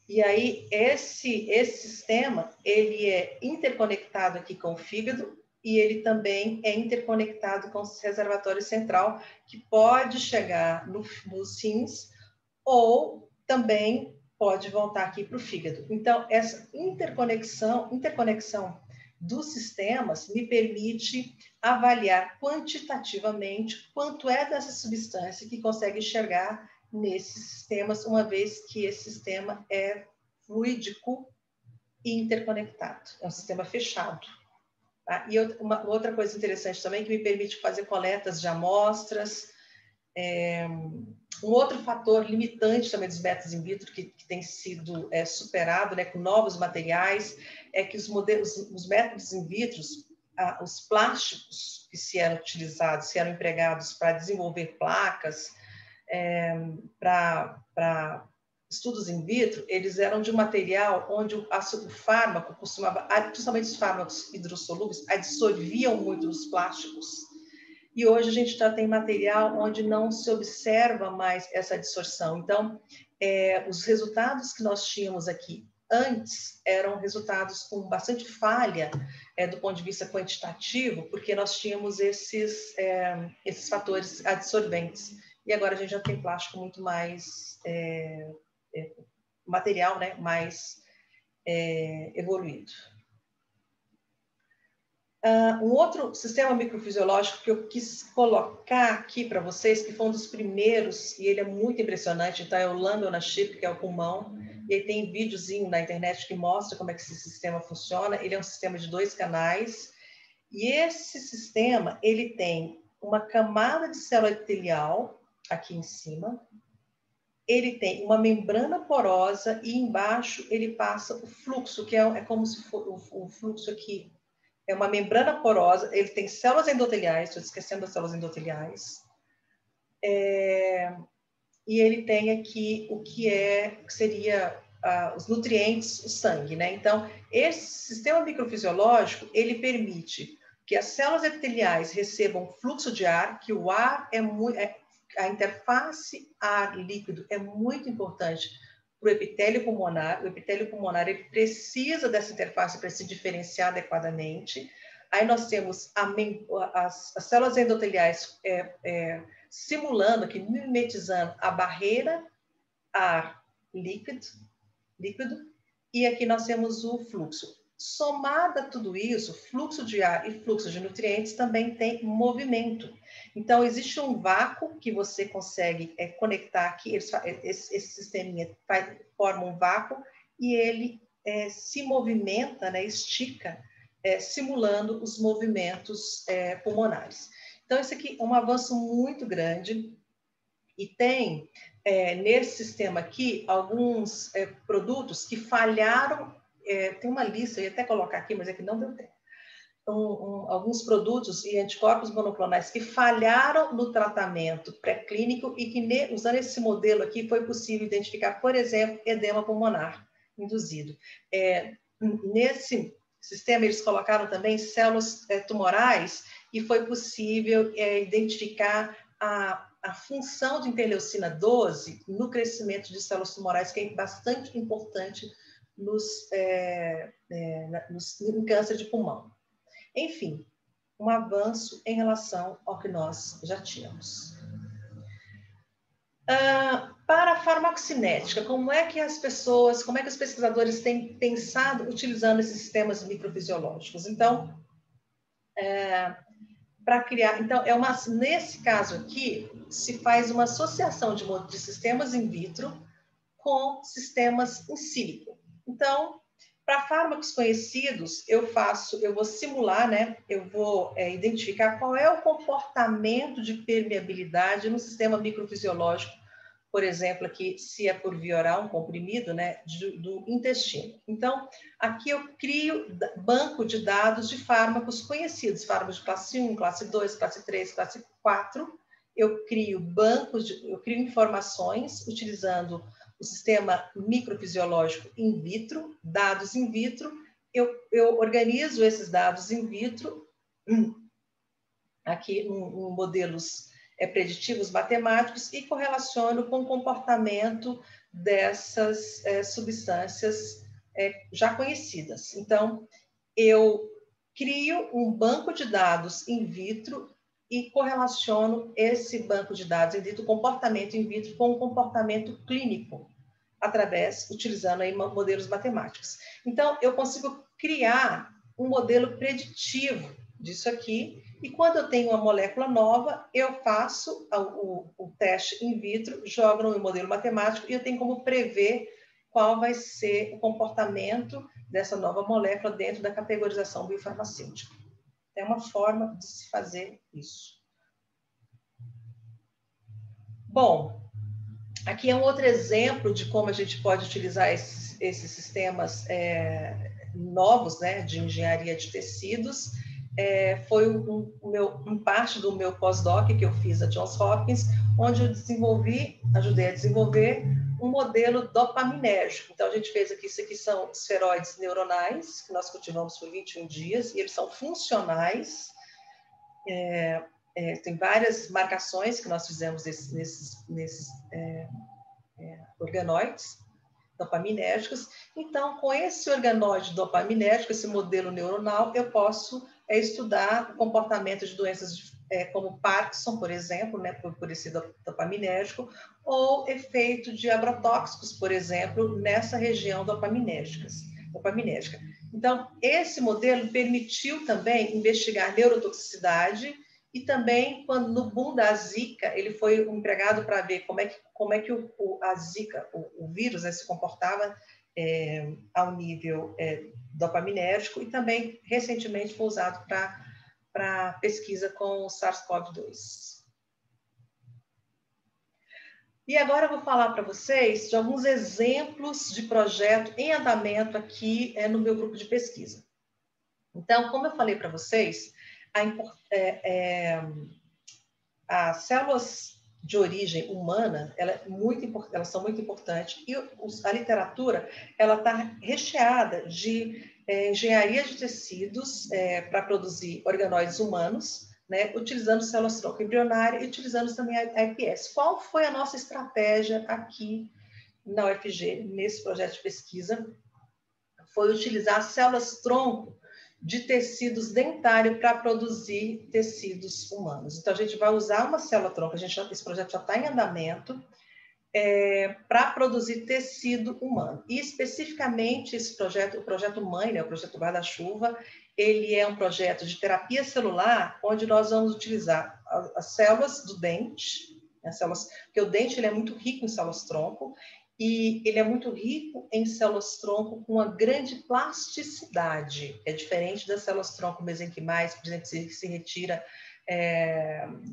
E aí, esse sistema, ele é interconectado aqui com o fígado e ele também é interconectado com o reservatório central, que pode chegar nos rins ou também pode voltar aqui para o fígado. Então, essa interconexão dos sistemas me permite avaliar quantitativamente quanto é dessa substância que consegue enxergar nesses sistemas, uma vez que esse sistema é fluídico e interconectado. É um sistema fechado. Tá? E uma outra coisa interessante também, que me permite fazer coletas de amostras. Um outro fator limitante também dos métodos in vitro, que tem sido superado, né, com novos materiais, é que os métodos in vitro, os plásticos que eram utilizados, que eram empregados para desenvolver placas, para estudos in vitro, eles eram de um material onde o fármaco costumava, principalmente os fármacos hidrossolúveis, absorviam muito os plásticos. E hoje a gente já tem material onde não se observa mais essa absorção. Então, os resultados que nós tínhamos aqui antes eram resultados com bastante falha do ponto de vista quantitativo, porque nós tínhamos esses fatores adsorventes. E agora a gente já tem plástico muito mais material, né, mais evoluído. Um outro sistema microfisiológico que eu quis colocar aqui para vocês, que foi um dos primeiros, e ele é muito impressionante, então é o Lung on a Chip, que é o pulmão, e aí tem videozinho na internet que mostra como é que esse sistema funciona. Ele é um sistema de 2 canais, e esse sistema, ele tem uma camada de célula epitelial aqui em cima, ele tem uma membrana porosa e embaixo ele passa o fluxo, que é como se for o fluxo aqui. É uma membrana porosa, ele tem células endoteliais, estou esquecendo das células endoteliais. E ele tem aqui o que seria os nutrientes, o sangue, né? Então, esse sistema microfisiológico, ele permite que as células epiteliais recebam fluxo de ar, que o ar a interface ar-líquido é muito importante para o epitélio pulmonar. O epitélio pulmonar ele precisa dessa interface para se diferenciar adequadamente. Aí nós temos as células endoteliais simulando, aqui, mimetizando a barreira ar líquido, e aqui nós temos o fluxo. Somado a tudo isso, fluxo de ar e fluxo de nutrientes também tem movimento. Então, existe um vácuo que você consegue conectar aqui, esse sisteminha forma um vácuo e ele se movimenta, né, estica, simulando os movimentos pulmonares. Então, esse aqui é um avanço muito grande e tem, nesse sistema aqui, alguns produtos que falharam. Tem uma lista, eu ia até colocar aqui, mas é que não deu tempo. Alguns produtos e anticorpos monoclonais que falharam no tratamento pré-clínico e que, usando esse modelo aqui, foi possível identificar, por exemplo, edema pulmonar induzido. nesse sistema eles colocaram também células tumorais e foi possível identificar a função de interleucina 12 no crescimento de células tumorais, que é bastante importante no câncer de pulmão. Enfim, um avanço em relação ao que nós já tínhamos. Para a farmacocinética, como é que os pesquisadores têm pensado utilizando esses sistemas microfisiológicos? Então, para criar, nesse caso aqui, se faz uma associação de sistemas in vitro com sistemas in silico. Então, para fármacos conhecidos, eu vou simular, né? Eu vou identificar qual é o comportamento de permeabilidade no sistema microfisiológico, por exemplo, aqui, se é por via oral, um comprimido, né, do intestino. Então, aqui eu crio banco de dados de fármacos conhecidos, fármacos de classe 1, classe 2, classe 3, classe 4. Eu crio informações utilizando o sistema microfisiológico in vitro, dados in vitro. Eu organizo esses dados in vitro aqui em modelos preditivos matemáticos e correlaciono com o comportamento dessas substâncias já conhecidas. Então, eu crio um banco de dados in vitro e correlaciono esse banco de dados in vitro, comportamento in vitro, com o comportamento clínico, utilizando aí modelos matemáticos. Então, eu consigo criar um modelo preditivo disso aqui, e quando eu tenho uma molécula nova, eu faço o teste in vitro, jogo no meu modelo matemático e eu tenho como prever qual vai ser o comportamento dessa nova molécula dentro da categorização biofarmacêutica. É uma forma de se fazer isso. Bom, aqui é um outro exemplo de como a gente pode utilizar esses sistemas novos, né, de engenharia de tecidos. Foi parte do meu pós-doc que eu fiz a Johns Hopkins, onde eu ajudei a desenvolver um modelo dopaminérgico. Então, a gente fez aqui, isso aqui são esferoides neuronais, que nós cultivamos por 21 dias, e eles são funcionais. Tem várias marcações que nós fizemos nesses organoides dopaminérgicos. Então, com esse organoide dopaminérgico, esse modelo neuronal, eu posso estudar o comportamento de doenças como Parkinson, por exemplo, né, por esse dopaminérgico, ou efeito de agrotóxicos, por exemplo, nessa região dopaminérgica. Então, esse modelo permitiu também investigar neurotoxicidade e também, no boom da Zika, ele foi empregado para ver como é que a Zika, o vírus, se comportava ao nível dopaminérgico, e também, recentemente, foi usado para pesquisa com o SARS-CoV-2. E agora eu vou falar para vocês de alguns exemplos de projeto em andamento aqui no meu grupo de pesquisa. Então, como eu falei para vocês, as células de origem humana, elas são muito importantes, e a literatura está recheada de engenharia de tecidos para produzir organoides humanos, né, utilizando células-tronco embrionária e utilizando também a iPS. Qual foi a nossa estratégia aqui na UFG, nesse projeto de pesquisa? Foi utilizar células-tronco de tecidos dentários para produzir tecidos humanos. Então, a gente vai usar uma célula-tronco, esse projeto já está em andamento, para produzir tecido humano. E, especificamente, o projeto Mãe, né, o projeto Guarda-Chuva, ele é um projeto de terapia celular, onde nós vamos utilizar as células do dente, porque o dente ele é muito rico em células-tronco, e ele é muito rico em células-tronco com uma grande plasticidade. É diferente das células-tronco mesenquimais, por exemplo, se retira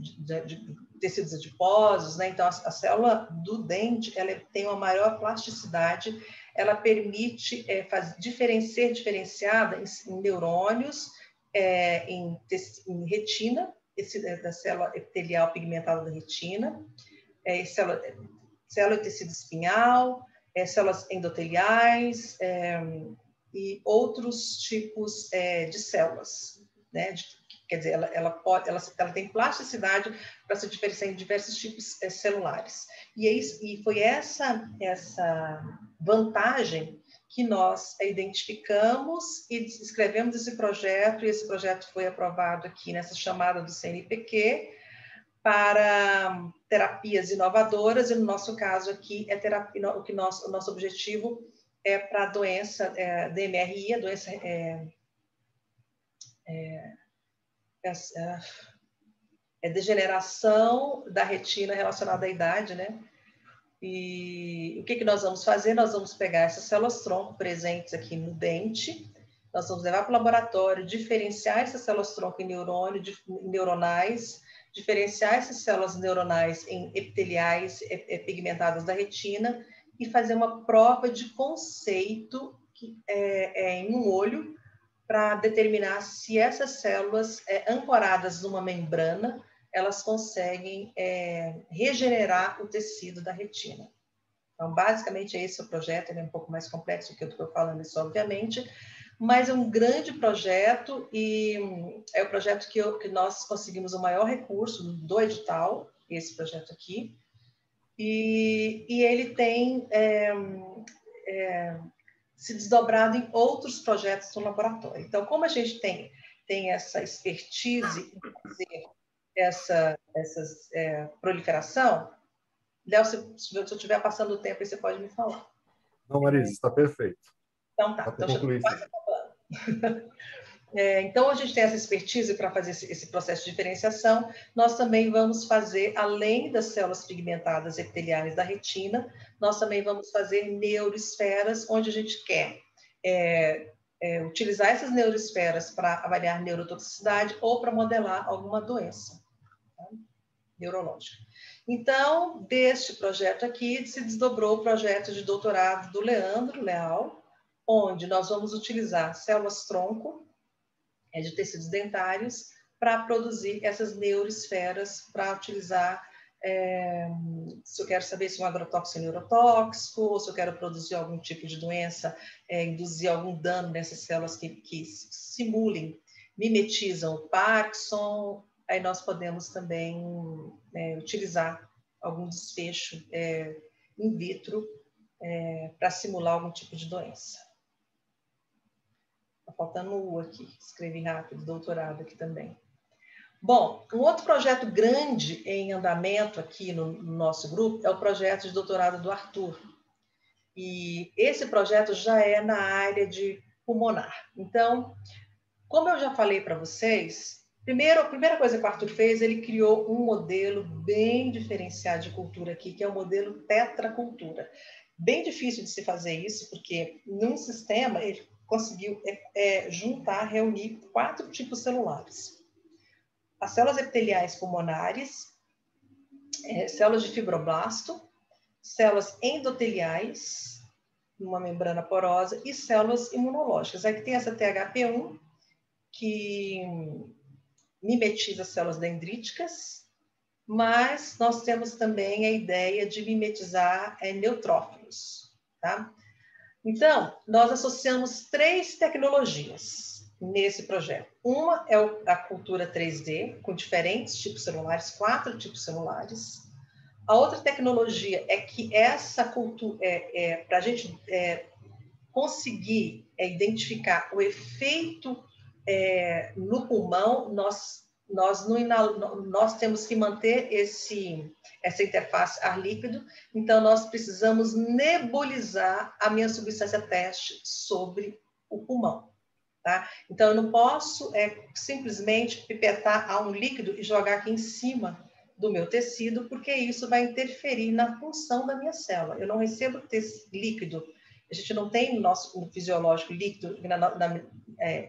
de tecidos adiposos, né? Então, a célula do dente, ela tem uma maior plasticidade, ela permite ser diferenciada em neurônios, em retina, da célula epitelial pigmentada da retina, célula de tecido espinhal, células endoteliais, e outros tipos de células, né? Quer dizer, ela tem plasticidade para se diferenciar em diversos tipos celulares. E foi essa vantagem que nós identificamos e escrevemos esse projeto, e esse projeto foi aprovado aqui nessa chamada do CNPq para terapias inovadoras, e no nosso caso aqui é terapia, o nosso objetivo é para a doença DMRI, a doença degeneração da retina relacionada à idade, né? E o que nós vamos fazer? Nós vamos pegar essas células-tronco presentes aqui no dente, nós vamos levar para o laboratório, diferenciar essas células-tronco em neuronais, diferenciar essas células neuronais em epiteliais pigmentadas da retina e fazer uma prova de conceito em um olho para determinar se essas células ancoradas numa membrana, elas conseguem regenerar o tecido da retina. Então, basicamente, esse é o projeto, ele é um pouco mais complexo do que eu estou falando isso, obviamente, mas é um grande projeto e é o projeto que nós conseguimos o maior recurso do edital, esse projeto aqui, e ele tem se desdobrado em outros projetos no laboratório. Então, como a gente tem essa expertise em fazer essa proliferação, Léo, se eu estiver passando o tempo, aí você pode me falar. Não, Marisa, está perfeito. Então tá. Então, quase acabando. Então, a gente tem essa expertise para fazer esse processo de diferenciação. Nós também vamos fazer, além das células pigmentadas epiteliais da retina, nós também vamos fazer neuroesferas, onde a gente quer utilizar essas neuroesferas para avaliar neurotoxicidade ou para modelar alguma doença, tá? Neurológica. Então, deste projeto aqui, se desdobrou o projeto de doutorado do Leandro Leal, onde nós vamos utilizar células-tronco de tecidos dentários para produzir essas neuroesferas, para utilizar, se eu quero saber se um agrotóxico é neurotóxico, ou se eu quero produzir algum tipo de doença, induzir algum dano nessas células que simulem, mimetizam o Parkinson, aí nós podemos também utilizar algum desfecho in vitro para simular algum tipo de doença. Está faltando o aqui, escrevi rápido, doutorado aqui também. Bom, um outro projeto grande em andamento aqui no nosso grupo é o projeto de doutorado do Arthur. E esse projeto já é na área de pulmonar. Então, como eu já falei para vocês, a primeira coisa que o Arthur fez, ele criou um modelo bem diferenciado de cultura aqui, que é o modelo tetracultura. Bem difícil de se fazer isso, porque num sistema ele conseguiu reunir 4 tipos celulares. As células epiteliais pulmonares, células de fibroblasto, células endoteliais, numa membrana porosa, e células imunológicas. Aqui tem essa THP1, que mimetiza células dendríticas, mas nós temos também a ideia de mimetizar neutrófilos, tá? Então, nós associamos 3 tecnologias nesse projeto. Uma é a cultura 3D, com diferentes tipos celulares, 4 tipos celulares. A outra tecnologia é que essa cultura, para a gente conseguir identificar o efeito no pulmão, nós temos que manter essa interface ar líquido, então nós precisamos nebulizar a minha substância teste sobre o pulmão, tá? Então eu não posso simplesmente pipetar um líquido e jogar aqui em cima do meu tecido, porque isso vai interferir na função da minha célula. Eu não recebo líquido, a gente não tem no nosso fisiológico líquido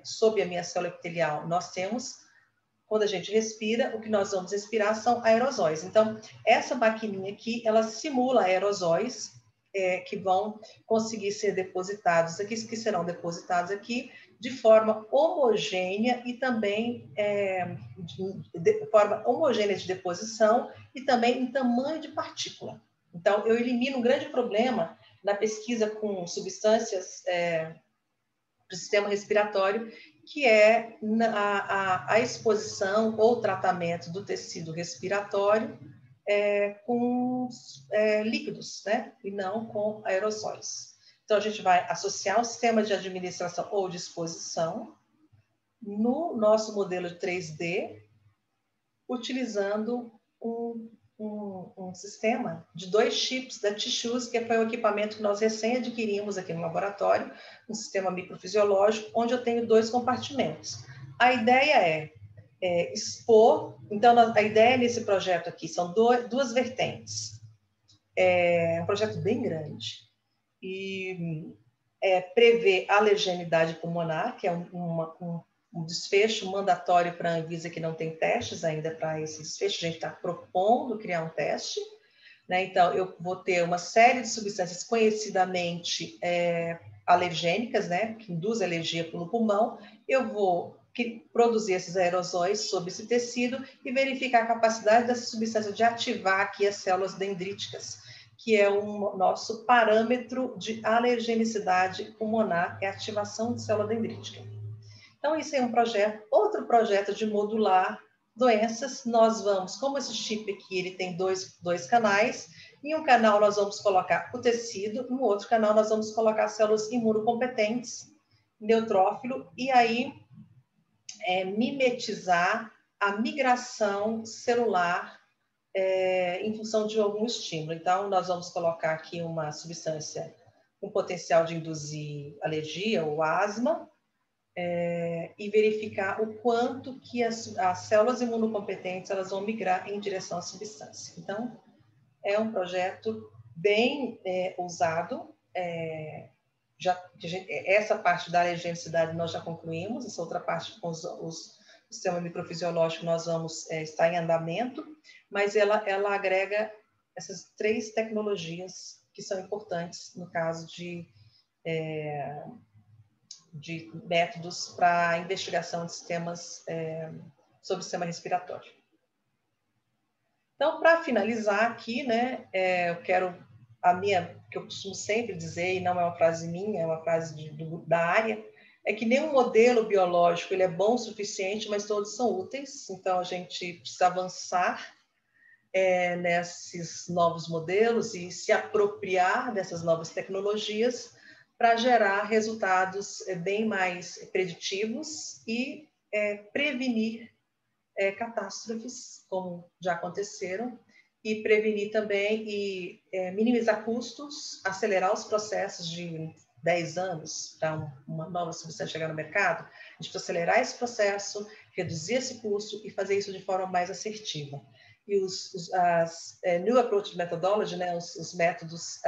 sob a minha célula epitelial. Nós temos, quando a gente respira, o que nós vamos respirar são aerosóis. Então, essa maquininha aqui, ela simula aerosóis que vão conseguir ser depositados aqui, que serão depositados aqui de forma homogênea e também de forma homogênea de deposição e também em tamanho de partícula. Então, eu elimino um grande problema na pesquisa com substâncias sistema respiratório, que é a exposição ou tratamento do tecido respiratório com líquidos, né? E não com aerossóis. Então, a gente vai associar o sistema de administração ou de exposição no nosso modelo de 3D, utilizando um sistema de 2 chips da T-Shoes, que foi o equipamento que nós recém adquirimos aqui no laboratório, um sistema microfisiológico, onde eu tenho 2 compartimentos. A ideia é expor, então a ideia nesse projeto aqui são duas vertentes. É um projeto bem grande e prevê alergenidade pulmonar, que é um desfecho mandatório para a Anvisa, que não tem testes ainda para esse desfecho. A gente está propondo criar um teste, né? Então, eu vou ter uma série de substâncias conhecidamente alergênicas, né? Que induzem alergia no pulmão. Eu vou produzir esses aerosóis sobre esse tecido e verificar a capacidade dessa substância de ativar aqui as células dendríticas, que é o nosso parâmetro de alergenicidade pulmonar, é a ativação de célula dendrítica. Então, isso é um projeto. Outro projeto de modular doenças, nós vamos, como esse chip aqui, ele tem dois canais, em um canal nós vamos colocar o tecido, no outro canal nós vamos colocar células imunocompetentes, neutrófilo, e aí mimetizar a migração celular em função de algum estímulo. Então, nós vamos colocar aqui uma substância com potencial de induzir alergia ou asma, e verificar o quanto que as células imunocompetentes elas vão migrar em direção à substância. Então, é um projeto bem ousado. Essa parte da alergenicidade nós já concluímos, essa outra parte com o sistema microfisiológico nós vamos estar em andamento, mas ela agrega essas 3 tecnologias que são importantes no caso de métodos para investigação de sistemas sobre o sistema respiratório. Então, para finalizar aqui, né, eu quero que eu costumo sempre dizer, e não é uma frase minha, é uma frase da área, é que nenhum modelo biológico ele é bom o suficiente, mas todos são úteis. Então, a gente precisa avançar nesses novos modelos e se apropriar dessas novas tecnologias para gerar resultados bem mais preditivos e prevenir catástrofes, como já aconteceram, e prevenir também e minimizar custos, acelerar os processos de 10 anos para uma nova substância chegar no mercado. A gente precisa acelerar esse processo, reduzir esse custo e fazer isso de forma mais assertiva. E as New Approach Methodology, né, os métodos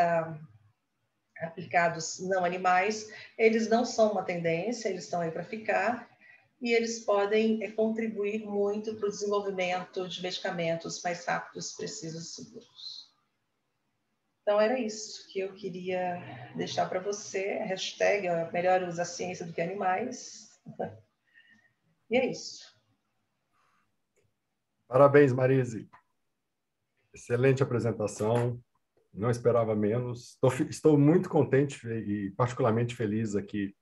aplicados não animais, eles não são uma tendência, eles estão aí para ficar, e eles podem contribuir muito para o desenvolvimento de medicamentos mais rápidos, precisos e seguros. Então, era isso que eu queria deixar para você. A hashtag melhor usa a ciência do que animais. E é isso. Parabéns, Marise. Excelente apresentação. Não esperava menos. Estou muito contente e particularmente feliz aqui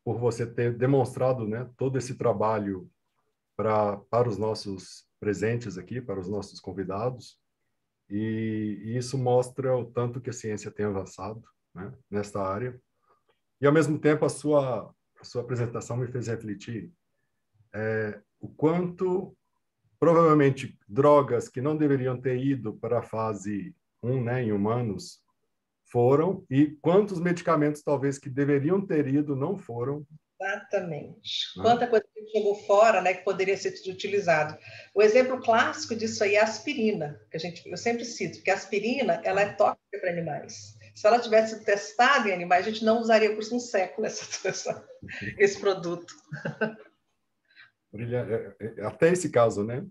por você ter demonstrado, né, todo esse trabalho para os nossos presentes aqui, para os nossos convidados. E isso mostra o tanto que a ciência tem avançado, né, nesta área. E, ao mesmo tempo, a sua apresentação me fez refletir o quanto, provavelmente, drogas que não deveriam ter ido para a fase 1, né, em humanos, foram, e quantos medicamentos, talvez, que deveriam ter ido, não foram. Exatamente. Né? Quanta coisa que jogou fora, né, que poderia ser utilizado. O exemplo clássico disso aí é a aspirina, que eu sempre cito, porque a aspirina ela é tóxica para animais. Se ela tivesse sido testada em animais, a gente não usaria por um século esse produto. Até esse caso, né?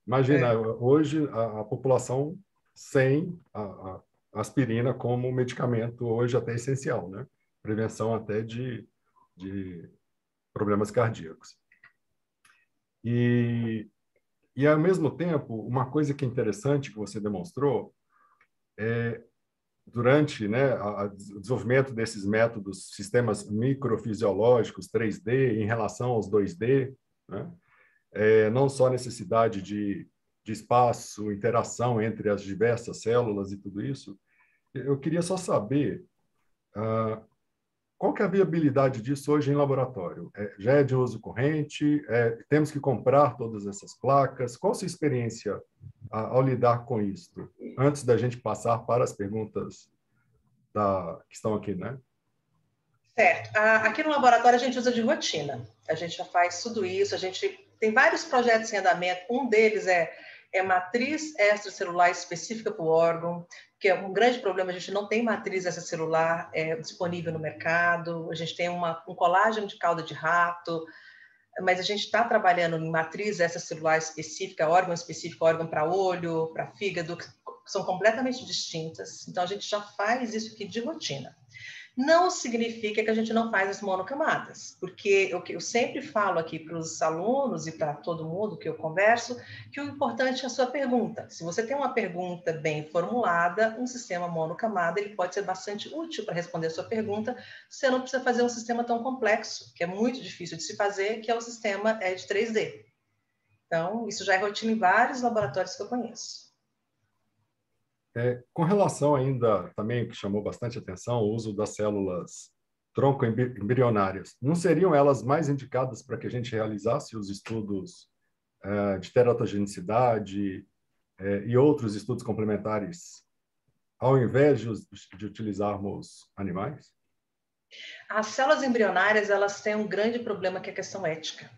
Imagina, hoje a população sem a aspirina como medicamento, hoje até essencial, né? Prevenção até de problemas cardíacos. E, ao mesmo tempo, uma coisa que é interessante que você demonstrou é durante, né, o desenvolvimento desses métodos, sistemas microfisiológicos 3D em relação aos 2D, né? Não só a necessidade de espaço, interação entre as diversas células e tudo isso. Eu queria só saber qual que é a viabilidade disso hoje em laboratório. Já é de uso corrente? Temos que comprar todas essas placas? Qual a sua experiência ao lidar com isso? Antes da gente passar para as perguntas que estão aqui, né? Certo. Aqui no laboratório a gente usa de rotina. A gente já faz tudo isso. A gente tem vários projetos em andamento. Um deles é matriz extracelular específica para o órgão, que é um grande problema. A gente não tem matriz extracelular disponível no mercado. A gente tem um colágeno de cauda de rato, mas a gente está trabalhando em matriz extracelular específica, órgão para olho, para fígado, que são completamente distintas. Então a gente já faz isso aqui de rotina. Não significa que a gente não faz as monocamadas, porque eu sempre falo aqui para os alunos e para todo mundo que eu converso, que o importante é a sua pergunta. Se você tem uma pergunta bem formulada, um sistema monocamada ele pode ser bastante útil para responder a sua pergunta. Você não precisa fazer um sistema tão complexo, que é muito difícil de se fazer, que é o sistema de 3D. Então, isso já é rotina em vários laboratórios que eu conheço. Com relação ainda, também que chamou bastante atenção, o uso das células tronco embrionárias, não seriam elas mais indicadas para que a gente realizasse os estudos de teratogenicidade e outros estudos complementares, ao invés de utilizarmos animais? As células embrionárias, elas têm um grande problema que é a questão ética.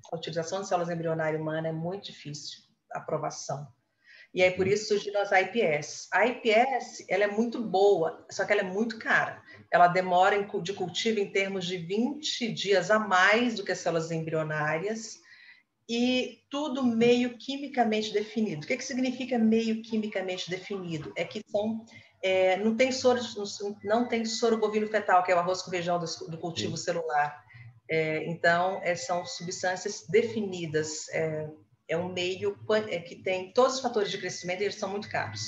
A utilização de células embrionárias humanas é muito difícil, a aprovação. E aí, por isso, surgiram as IPS. A IPS, ela é muito boa, só que ela é muito cara. Ela demora de cultivo em termos de 20 dias a mais do que as células embrionárias e tudo meio quimicamente definido. O que significa meio quimicamente definido? É que não tem soro bovino fetal, que é o arroz com feijão do cultivo celular. Então, são substâncias definidas. É um meio que tem todos os fatores de crescimento e eles são muito caros.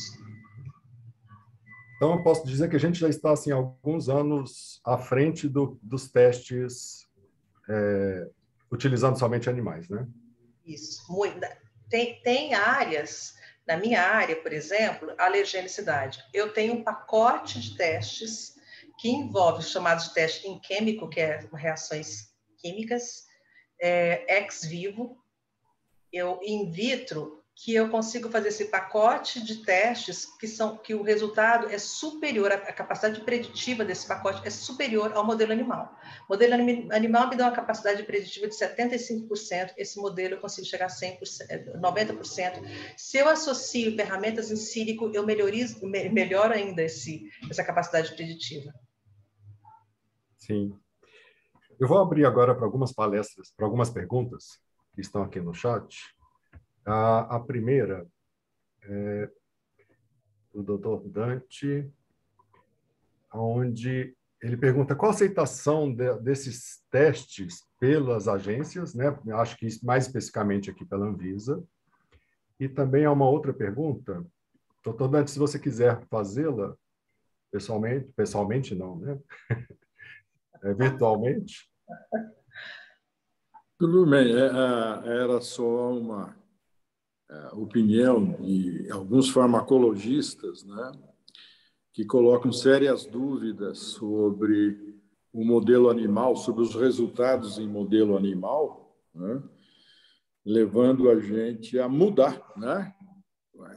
Então, eu posso dizer que a gente já está, assim, alguns anos à frente dos testes utilizando somente animais, né? Isso. Tem áreas, na minha área, por exemplo, alergenicidade. Eu tenho um pacote de testes que envolve os chamados de teste em químico, que é reações químicas, ex vivo, in vitro, que eu consigo fazer esse pacote de testes que o resultado é superior, a capacidade preditiva desse pacote é superior ao modelo animal. O modelo animal me dá uma capacidade preditiva de 75%, esse modelo eu consigo chegar a 100%, 90%. Se eu associo ferramentas em sílico, eu melhoro ainda essa capacidade preditiva. Sim. Eu vou abrir agora para algumas palestras, para algumas perguntas que estão aqui no chat. A primeira é do Dr. Dante, onde ele pergunta qual a aceitação desses testes pelas agências, né? Acho que mais especificamente aqui pela Anvisa. E também há uma outra pergunta, Dr. Dante, se você quiser fazê-la pessoalmente não, né? Virtualmente. Tudo bem, era só uma opinião de alguns farmacologistas, né, que colocam sérias dúvidas sobre o modelo animal, sobre os resultados em modelo animal, né, levando a gente a mudar, né,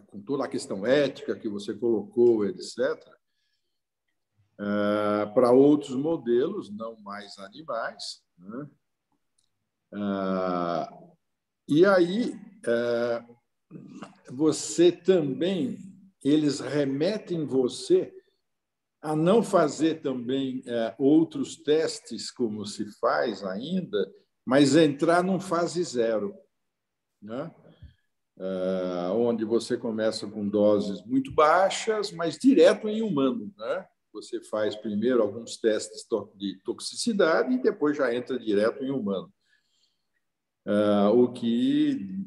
com toda a questão ética que você colocou, etc., para outros modelos, não mais animais, né? E aí, você também, eles remetem você a não fazer também outros testes, como se faz ainda, mas entrar num fase zero, né? Onde você começa com doses muito baixas, mas direto em humano, né? Você faz primeiro alguns testes de toxicidade e depois já entra direto em humano. O que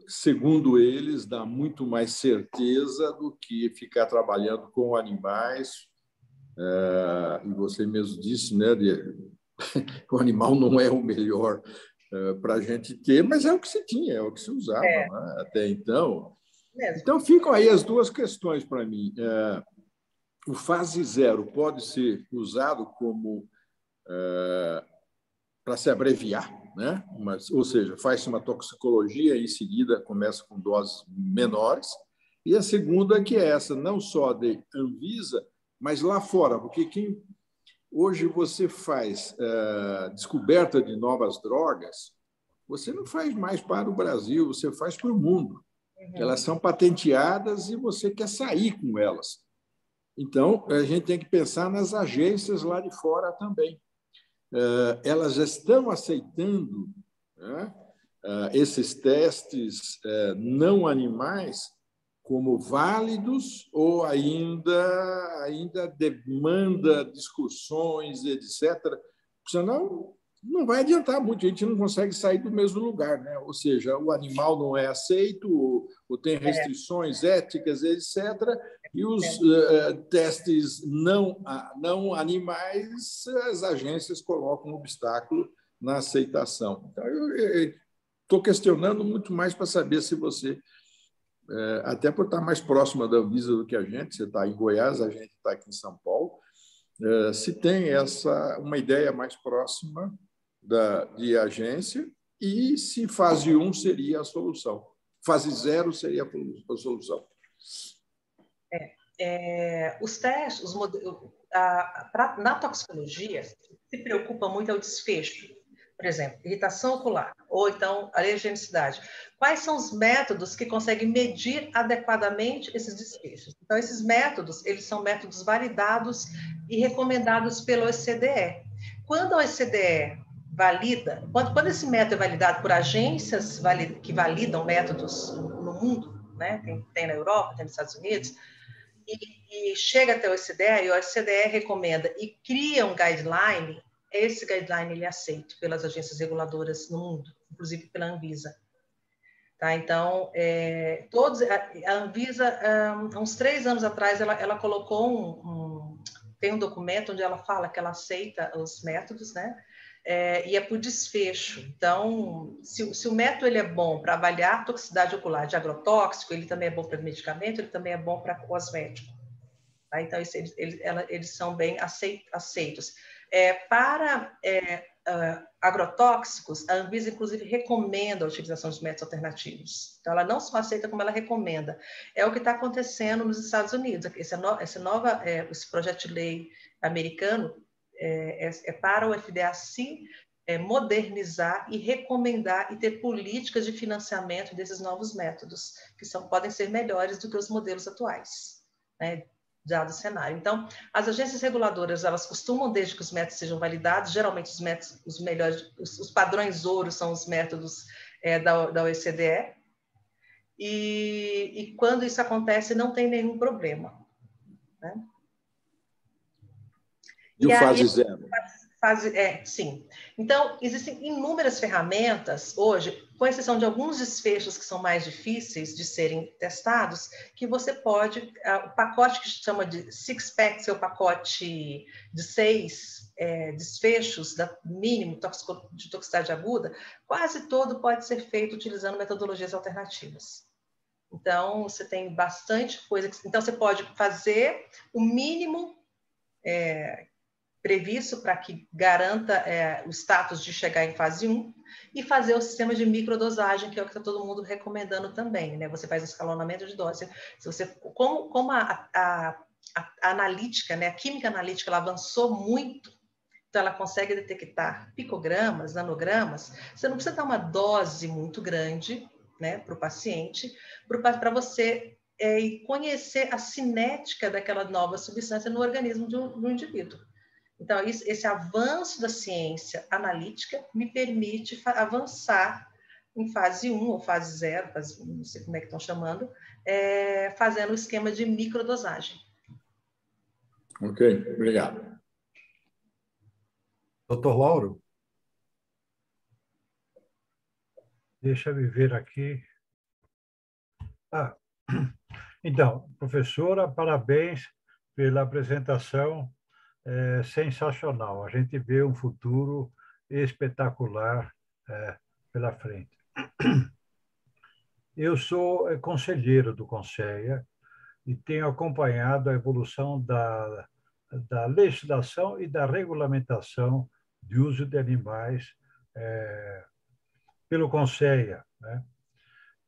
segundo eles, dá muito mais certeza do que ficar trabalhando com animais. E você mesmo disse, né, o animal não é o melhor para a gente ter, mas é o que se tinha, é o que se usava, né, até então. Então, ficam aí as duas questões para mim. O fase zero pode ser usado como para se abreviar, né? Ou seja, faz-se uma toxicologia e em seguida começa com doses menores. E a segunda, que é essa, não só de Anvisa, mas lá fora, porque hoje você faz descoberta de novas drogas, você não faz mais para o Brasil, você faz para o mundo. Elas são patenteadas e você quer sair com elas. Então, a gente tem que pensar nas agências lá de fora também. Elas já estão aceitando, né, esses testes não animais como válidos ou ainda demanda discussões, etc. Senão, não vai adiantar muito, a gente não consegue sair do mesmo lugar, né? Ou seja, o animal não é aceito, ou tem restrições éticas, etc., e os testes não animais, as agências colocam um obstáculo na aceitação. Então, eu estou questionando muito mais para saber se você, até por estar mais próxima da Anvisa do que a gente, você está em Goiás, a gente está aqui em São Paulo, se tem uma ideia mais próxima de agência e se fase 1 seria a solução. Fase 0 seria a solução. Os testes, na toxicologia, se preocupa muito é o desfecho. Por exemplo, irritação ocular, ou então alergenicidade. Quais são os métodos que conseguem medir adequadamente esses desfechos? Então, esses métodos, eles são métodos validados e recomendados pelo OCDE. Quando a OCDE valida, quando esse método é validado por agências que validam métodos no mundo, né? Tem na Europa, tem nos Estados Unidos, e chega até o OCDE, e o OCDE recomenda e cria um guideline, esse guideline ele é aceito pelas agências reguladoras no mundo, inclusive pela Anvisa. Tá? Então, a Anvisa, há uns 3 anos atrás, ela colocou tem um documento onde ela fala que ela aceita os métodos, né? E é por desfecho. Então, se o método ele é bom para avaliar a toxicidade ocular de agrotóxico, ele também é bom para medicamento, ele também é bom para cosmético. Tá? Então, eles são bem aceitos. Para agrotóxicos, a Anvisa, inclusive, recomenda a utilização de métodos alternativos. Então, ela não só aceita, como ela recomenda. É o que está acontecendo nos Estados Unidos. Esse projeto de lei americano para o FDA se modernizar e recomendar e ter políticas de financiamento desses novos métodos, que podem ser melhores do que os modelos atuais, né? Dado o cenário. Então, as agências reguladoras, elas costumam, desde que os métodos sejam validados, geralmente os métodos, os melhores, os padrões ouro são os métodos da OCDE, e quando isso acontece, não tem nenhum problema. Né? E o fase 0? Sim. Então, existem inúmeras ferramentas hoje, com exceção de alguns desfechos que são mais difíceis de serem testados, que você pode, o pacote que se chama de six-pack, que é o pacote de 6 desfechos, mínimo de toxicidade aguda, quase todo pode ser feito utilizando metodologias alternativas. Então, você tem bastante coisa. Então, você pode fazer o mínimo previsto para que garanta o status de chegar em fase 1 e fazer o sistema de microdosagem, que é o que está todo mundo recomendando também, né? Você faz escalonamento de dose. Como a analítica, né, a química analítica, ela avançou muito, então ela consegue detectar picogramas, nanogramas, você não precisa dar uma dose muito grande, né, para o paciente, para você conhecer a cinética daquela nova substância no organismo do indivíduo. Então, esse avanço da ciência analítica me permite avançar em fase 1 ou fase 0, não sei como é que estão chamando, fazendo o esquema de microdosagem. Ok, obrigado. Doutor Lauro? Deixa eu ver aqui. Ah, então, professora, parabéns pela apresentação, sensacional. A gente vê um futuro espetacular pela frente. Eu sou conselheiro do Conselho e tenho acompanhado a evolução da legislação e da regulamentação de uso de animais pelo Conselho, né?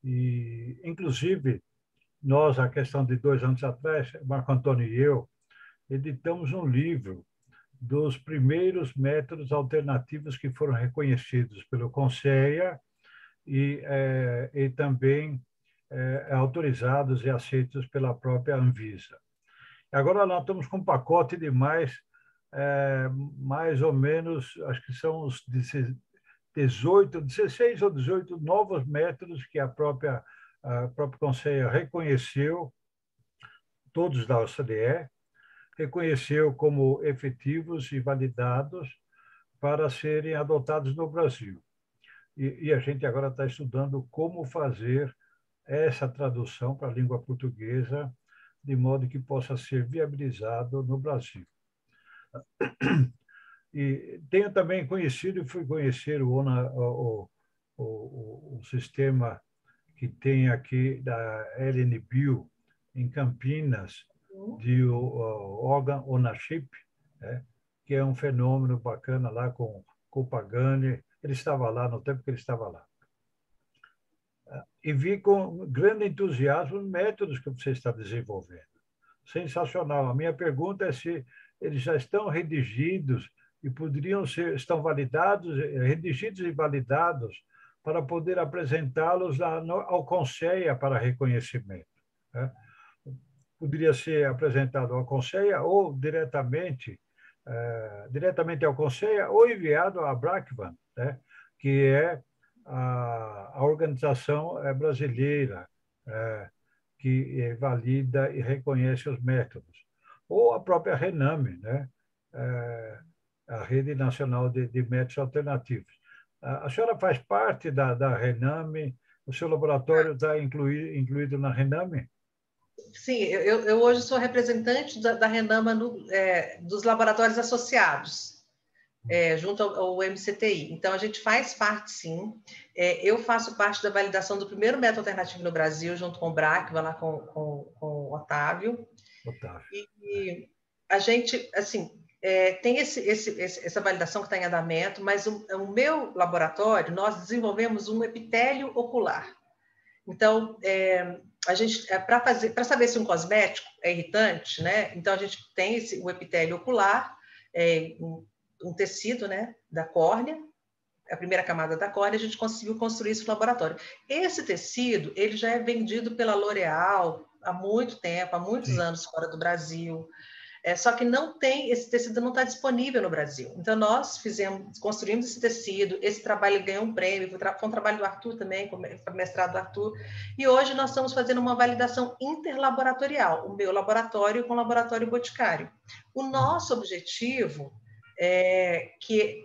E, inclusive, nós, a questão de 2 anos atrás, Marco Antônio e eu, editamos um livro dos primeiros métodos alternativos que foram reconhecidos pelo Conselho e também autorizados e aceitos pela própria Anvisa. Agora nós estamos com um pacote de mais ou menos, acho que são os 16 ou 18 novos métodos que a próprio Conselho reconheceu, todos da OCDE, reconheceu como efetivos e validados para serem adotados no Brasil. E a gente agora está estudando como fazer essa tradução para a língua portuguesa de modo que possa ser viabilizado no Brasil. E tenho também conhecido e fui conhecer o sistema que tem aqui da LNBio, em Campinas, de Organ Ownership, né, que é um fenômeno bacana lá com o Pagani. Ele estava lá no tempo que ele estava lá. E vi com grande entusiasmo os métodos que você está desenvolvendo. Sensacional. A minha pergunta é se eles já estão redigidos e poderiam ser, estão validados, redigidos e validados para poder apresentá-los ao Conselho para reconhecimento, né? Poderia ser apresentado ao Conselho ou diretamente ao Conselho ou enviado à Bracvan, né? Que é a organização brasileira que valida e reconhece os métodos, ou a própria RENAME, né? A Rede Nacional de Métodos Alternativos. A senhora faz parte da RENAME? O seu laboratório está incluído na RENAME? Sim, eu hoje sou representante da RENAMA dos laboratórios associados, junto ao MCTI. Então, a gente faz parte, sim. Eu faço parte da validação do primeiro método alternativo no Brasil, junto com o Bracva, lá com o Otávio. E a gente, assim, tem essa validação que está em andamento, mas o meu laboratório, nós desenvolvemos um epitélio ocular. Então, a gente, para saber se um cosmético é irritante, né? Então, a gente tem o epitélio ocular, um tecido, né, da córnea, a primeira camada da córnea, a gente conseguiu construir isso no laboratório. Esse tecido, ele já é vendido pela L'Oréal há muito tempo, há muitos anos fora do Brasil. Só que esse tecido não está disponível no Brasil. Então, nós construímos esse tecido, esse trabalho ganhou um prêmio, foi um trabalho do Arthur também, foi mestrado do Arthur, e hoje nós estamos fazendo uma validação interlaboratorial, o meu laboratório com o laboratório Boticário. O nosso objetivo é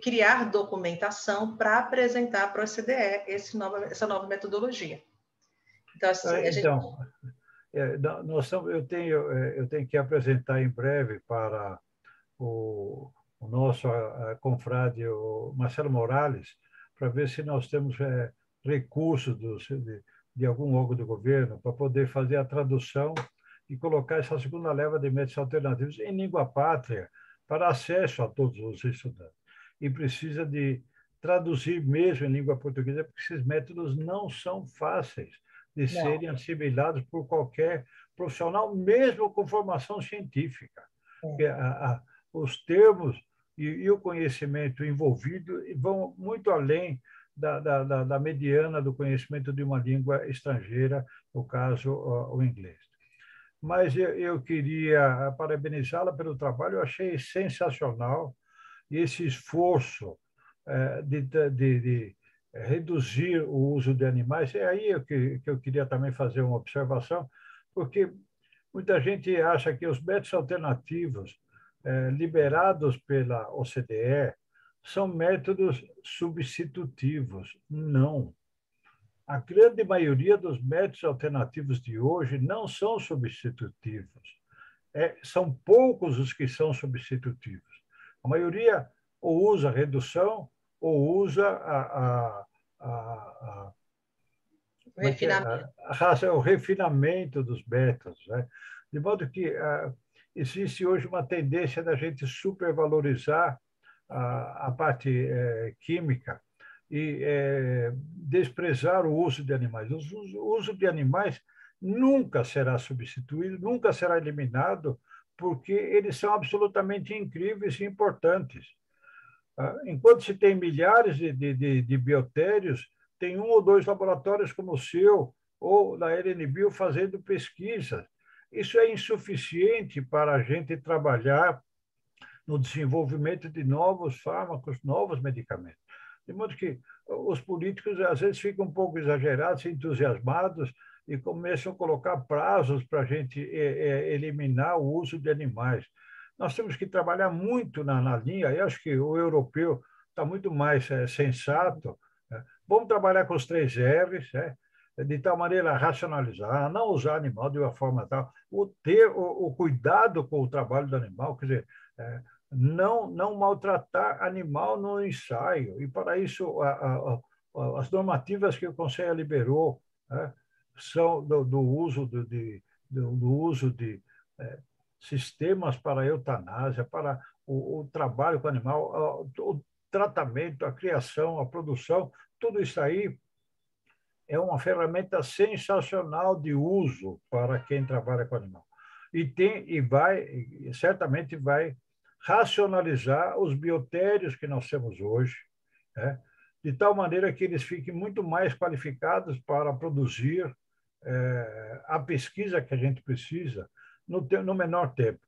criar documentação para apresentar para o OCDE essa nova metodologia. Então, assim, eu tenho que apresentar em breve para o nosso confrade, o Marcelo Morales, para ver se nós temos recursos de algum órgão do governo para poder fazer a tradução e colocar essa segunda leva de métodos alternativos em língua pátria para acesso a todos os estudantes. E precisa de traduzir mesmo em língua portuguesa, porque esses métodos não são fáceis de serem assimilados por qualquer profissional, mesmo com formação científica. Os termos e o conhecimento envolvido vão muito além da mediana do conhecimento de uma língua estrangeira, no caso, o inglês. Mas eu queria parabenizá-la pelo trabalho, eu achei sensacional esse esforço de reduzir o uso de animais. É aí que eu queria também fazer uma observação, porque muita gente acha que os métodos alternativos liberados pela OCDE são métodos substitutivos. Não. a grande maioria dos métodos alternativos de hoje não são substitutivos. São poucos os que são substitutivos. A maioria ou usa redução ou usa o refinamento dos métodos, né? De modo que existe hoje uma tendência da gente supervalorizar a parte química e desprezar o uso de animais. O uso de animais nunca será substituído, nunca será eliminado, porque eles são absolutamente incríveis e importantes. Enquanto se tem milhares de biotérios, tem 1 ou 2 laboratórios como o seu ou da LNBio fazendo pesquisa. Isso é insuficiente para a gente trabalhar no desenvolvimento de novos fármacos, novos medicamentos. De modo que os políticos, às vezes, ficam um pouco exagerados, entusiasmados, e começam a colocar prazos para a gente eliminar o uso de animais. Nós temos que trabalhar muito na linha, eu acho que o europeu está muito mais sensato. Vamos trabalhar com os 3 R's, de tal maneira a racionalizar, não usar animal de uma forma tal, ter o cuidado com o trabalho do animal, quer dizer, não maltratar animal no ensaio. E, para isso, as normativas que o Conselho liberou são do uso de sistemas para eutanásia, para o trabalho com o animal, o tratamento, a criação, a produção, tudo isso aí é uma ferramenta sensacional de uso para quem trabalha com animal. Certamente vai racionalizar os biotérios que nós temos hoje, de tal maneira que eles fiquem muito mais qualificados para produzir a pesquisa que a gente precisa no menor tempo.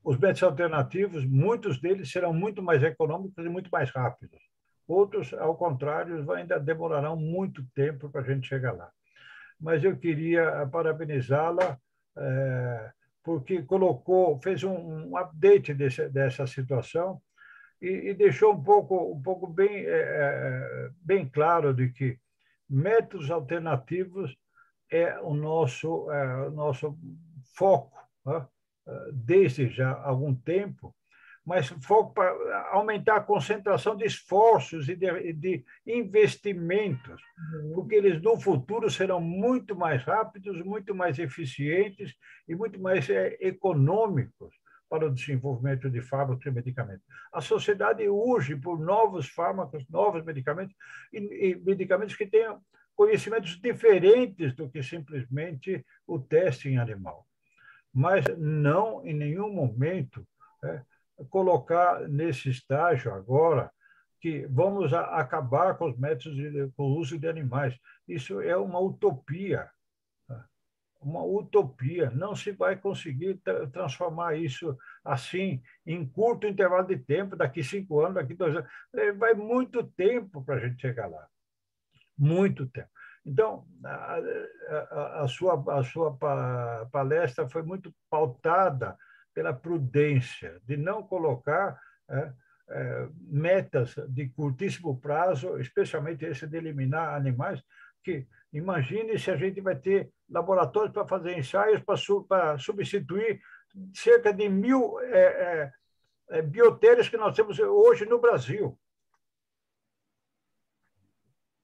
Os métodos alternativos, muitos deles serão muito mais econômicos e muito mais rápidos. Outros, ao contrário, ainda demorarão muito tempo para a gente chegar lá. Mas eu queria parabenizá-la, porque fez um update dessa situação e deixou um pouco bem claro de que métodos alternativos é o nosso foco, desde já há algum tempo, mas foco para aumentar a concentração de esforços e de investimentos, porque eles, no futuro, serão muito mais rápidos, muito mais eficientes e muito mais econômicos para o desenvolvimento de fármacos e medicamentos. A sociedade urge por novos fármacos, novos medicamentos, e medicamentos que tenham conhecimentos diferentes do que simplesmente o teste em animal. Mas não, em nenhum momento, colocar nesse estágio agora que vamos acabar com os métodos com o uso de animais. Isso é uma utopia. Uma utopia. Não se vai conseguir transformar isso assim, em curto intervalo de tempo, daqui 5 anos, daqui 2 anos. Vai muito tempo para a gente chegar lá. Muito tempo. Então, a sua palestra foi muito pautada pela prudência, de não colocar metas de curtíssimo prazo, especialmente esse de eliminar animais, que imagine se a gente vai ter laboratórios para fazer ensaios para substituir cerca de 1000 biotérios que nós temos hoje no Brasil.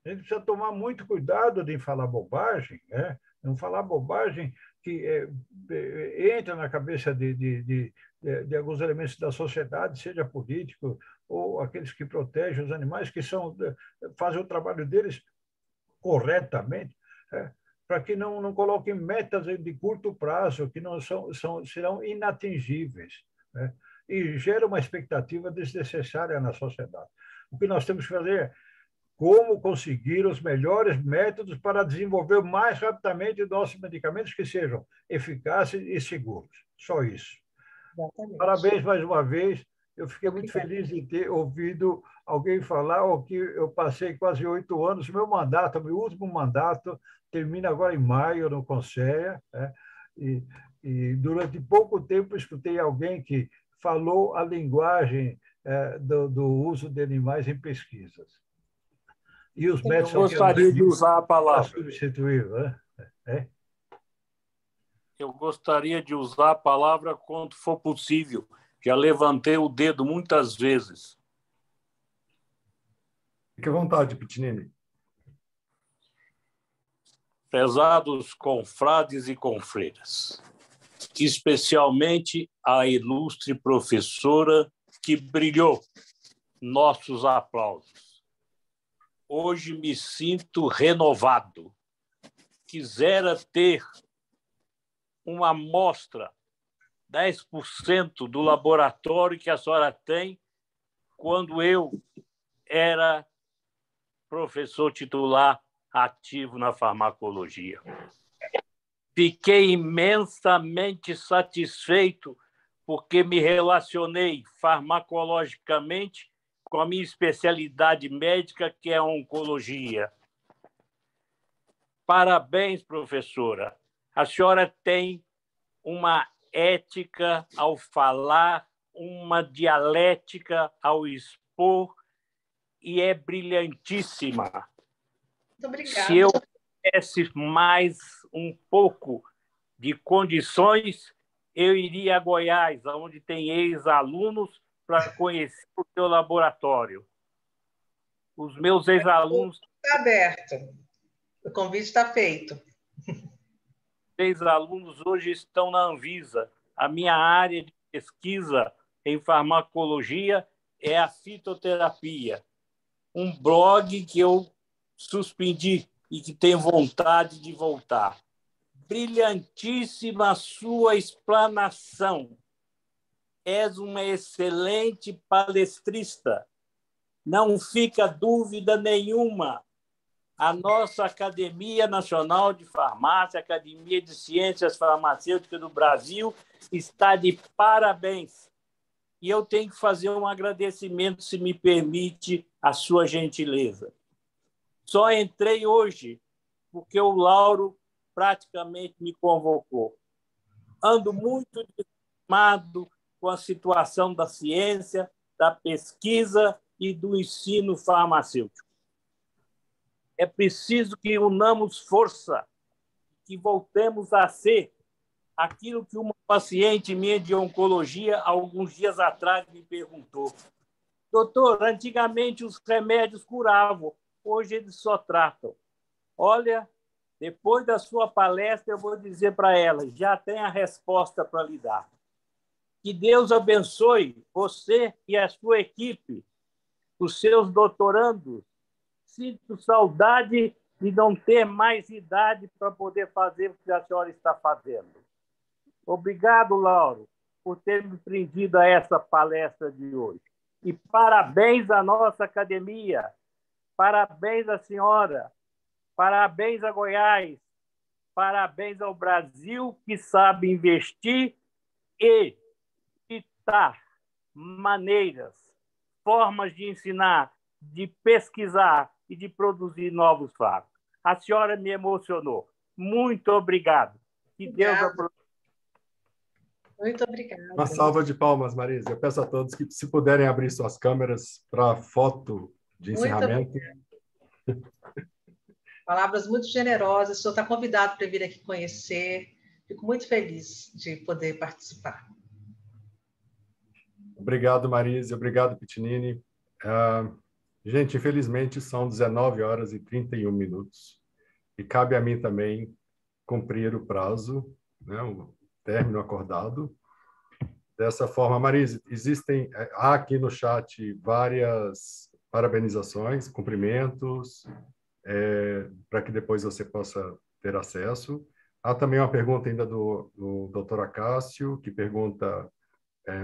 A gente precisa tomar muito cuidado de falar bobagem, não falar bobagem que entra na cabeça de alguns elementos da sociedade, seja político ou aqueles que protegem os animais, que fazem o trabalho deles corretamente, para que não coloquem metas de curto prazo, que não serão inatingíveis, e gera uma expectativa desnecessária na sociedade. O que nós temos que fazer é como conseguir os melhores métodos para desenvolver mais rapidamente nossos medicamentos que sejam eficazes e seguros. Só isso. Exatamente. Parabéns mais uma vez. Eu fiquei muito feliz de ter ouvido alguém falar o que eu passei quase 8 anos. Meu último mandato, termina agora em maio no Conselho, e durante pouco tempo escutei alguém que falou a linguagem do uso de animais em pesquisas. E os médicos Eu gostaria de usar a palavra. Substituível, né? Eu gostaria de usar a palavra quando for possível. Já levantei o dedo muitas vezes. Fique à vontade, Pitinini. Prezados confrades e confreiras, especialmente a ilustre professora que brilhou, nossos aplausos. Hoje me sinto renovado. Quisera ter uma amostra, 10% do laboratório que a senhora tem quando eu era professor titular ativo na farmacologia. Fiquei imensamente satisfeito porque me relacionei farmacologicamente com a minha especialidade médica, que é a oncologia. Parabéns, professora. A senhora tem uma ética ao falar, uma dialética ao expor, e é brilhantíssima. Muito obrigada. Se eu tivesse mais um pouco de condições, eu iria a Goiás, onde tem ex-alunos, para conhecer o seu laboratório. Os meus ex-alunos... Está aberto. O convite está feito. Ex-alunos hoje estão na Anvisa. A minha área de pesquisa em farmacologia é a fitoterapia. Um blog que eu suspendi e que tenho vontade de voltar. Brilhantíssima sua explanação. És uma excelente palestrista. Não fica dúvida nenhuma. A nossa Academia Nacional de Farmácia, Academia de Ciências Farmacêuticas do Brasil, está de parabéns. E eu tenho que fazer um agradecimento, se me permite, a sua gentileza. Só entrei hoje porque o Lauro praticamente me convocou. Ando muito entusiasmado com a situação da ciência, da pesquisa e do ensino farmacêutico. É preciso que unamos força, que voltemos a ser aquilo que uma paciente minha de oncologia, alguns dias atrás, me perguntou. Doutor, antigamente os remédios curavam, hoje eles só tratam. Olha, depois da sua palestra, eu vou dizer para ela, já tem a resposta para lhe dar. Que Deus abençoe você e a sua equipe, os seus doutorandos. Sinto saudade de não ter mais idade para poder fazer o que a senhora está fazendo. Obrigado, Lauro, por ter me prendido a essa palestra de hoje. E parabéns à nossa academia, parabéns à senhora, parabéns a Goiás, parabéns ao Brasil, que sabe investir e citar maneiras, formas de ensinar, de pesquisar e de produzir novos fatos. A senhora me emocionou. Muito obrigado. Que Deus abençoe. Muito obrigada. Uma salva de palmas, Marisa. Eu peço a todos que, se puderem abrir suas câmeras para foto de encerramento. Palavras muito generosas. O senhor está convidado para vir aqui conhecer. Fico muito feliz de poder participar. Obrigado, Marisa. Obrigado, Pitinini. Gente, infelizmente, são 19h31. E cabe a mim também cumprir o prazo, né, o término acordado. Dessa forma, Marisa, há aqui no chat várias parabenizações, cumprimentos, para que depois você possa ter acesso. Há também uma pergunta ainda do Dr. Acácio, que pergunta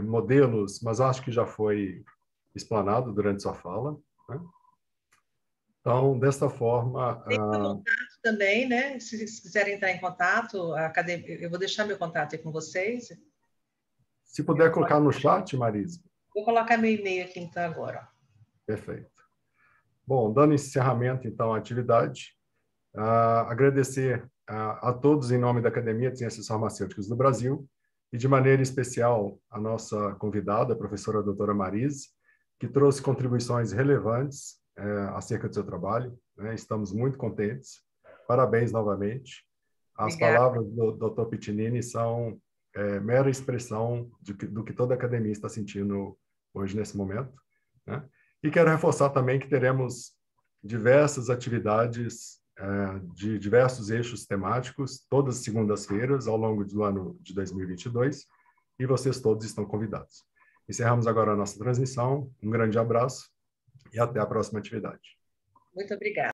modelos, mas acho que já foi explanado durante sua fala, né? Então, desta forma... Tem contato também, né? Se quiserem entrar em contato, a academia, eu vou deixar meu contato aí com vocês. Se puder colocar no chat, Marisa. Vou colocar meu e-mail aqui, então, agora. Perfeito. Bom, dando encerramento, então, à atividade, agradecer a todos em nome da Academia de Ciências Farmacêuticas do Brasil e, de maneira especial, a nossa convidada, a professora doutora Marisa, que trouxe contribuições relevantes acerca do seu trabalho. né? Estamos muito contentes. Parabéns novamente. As Obrigada. palavras do Dr. Pitinini são mera expressão do que toda a academia está sentindo hoje, nesse momento, né? E quero reforçar também que teremos diversas atividades de diversos eixos temáticos, todas as segundas-feiras, ao longo do ano de 2022, e vocês todos estão convidados. Encerramos agora a nossa transmissão. Um grande abraço e até a próxima atividade. Muito obrigada.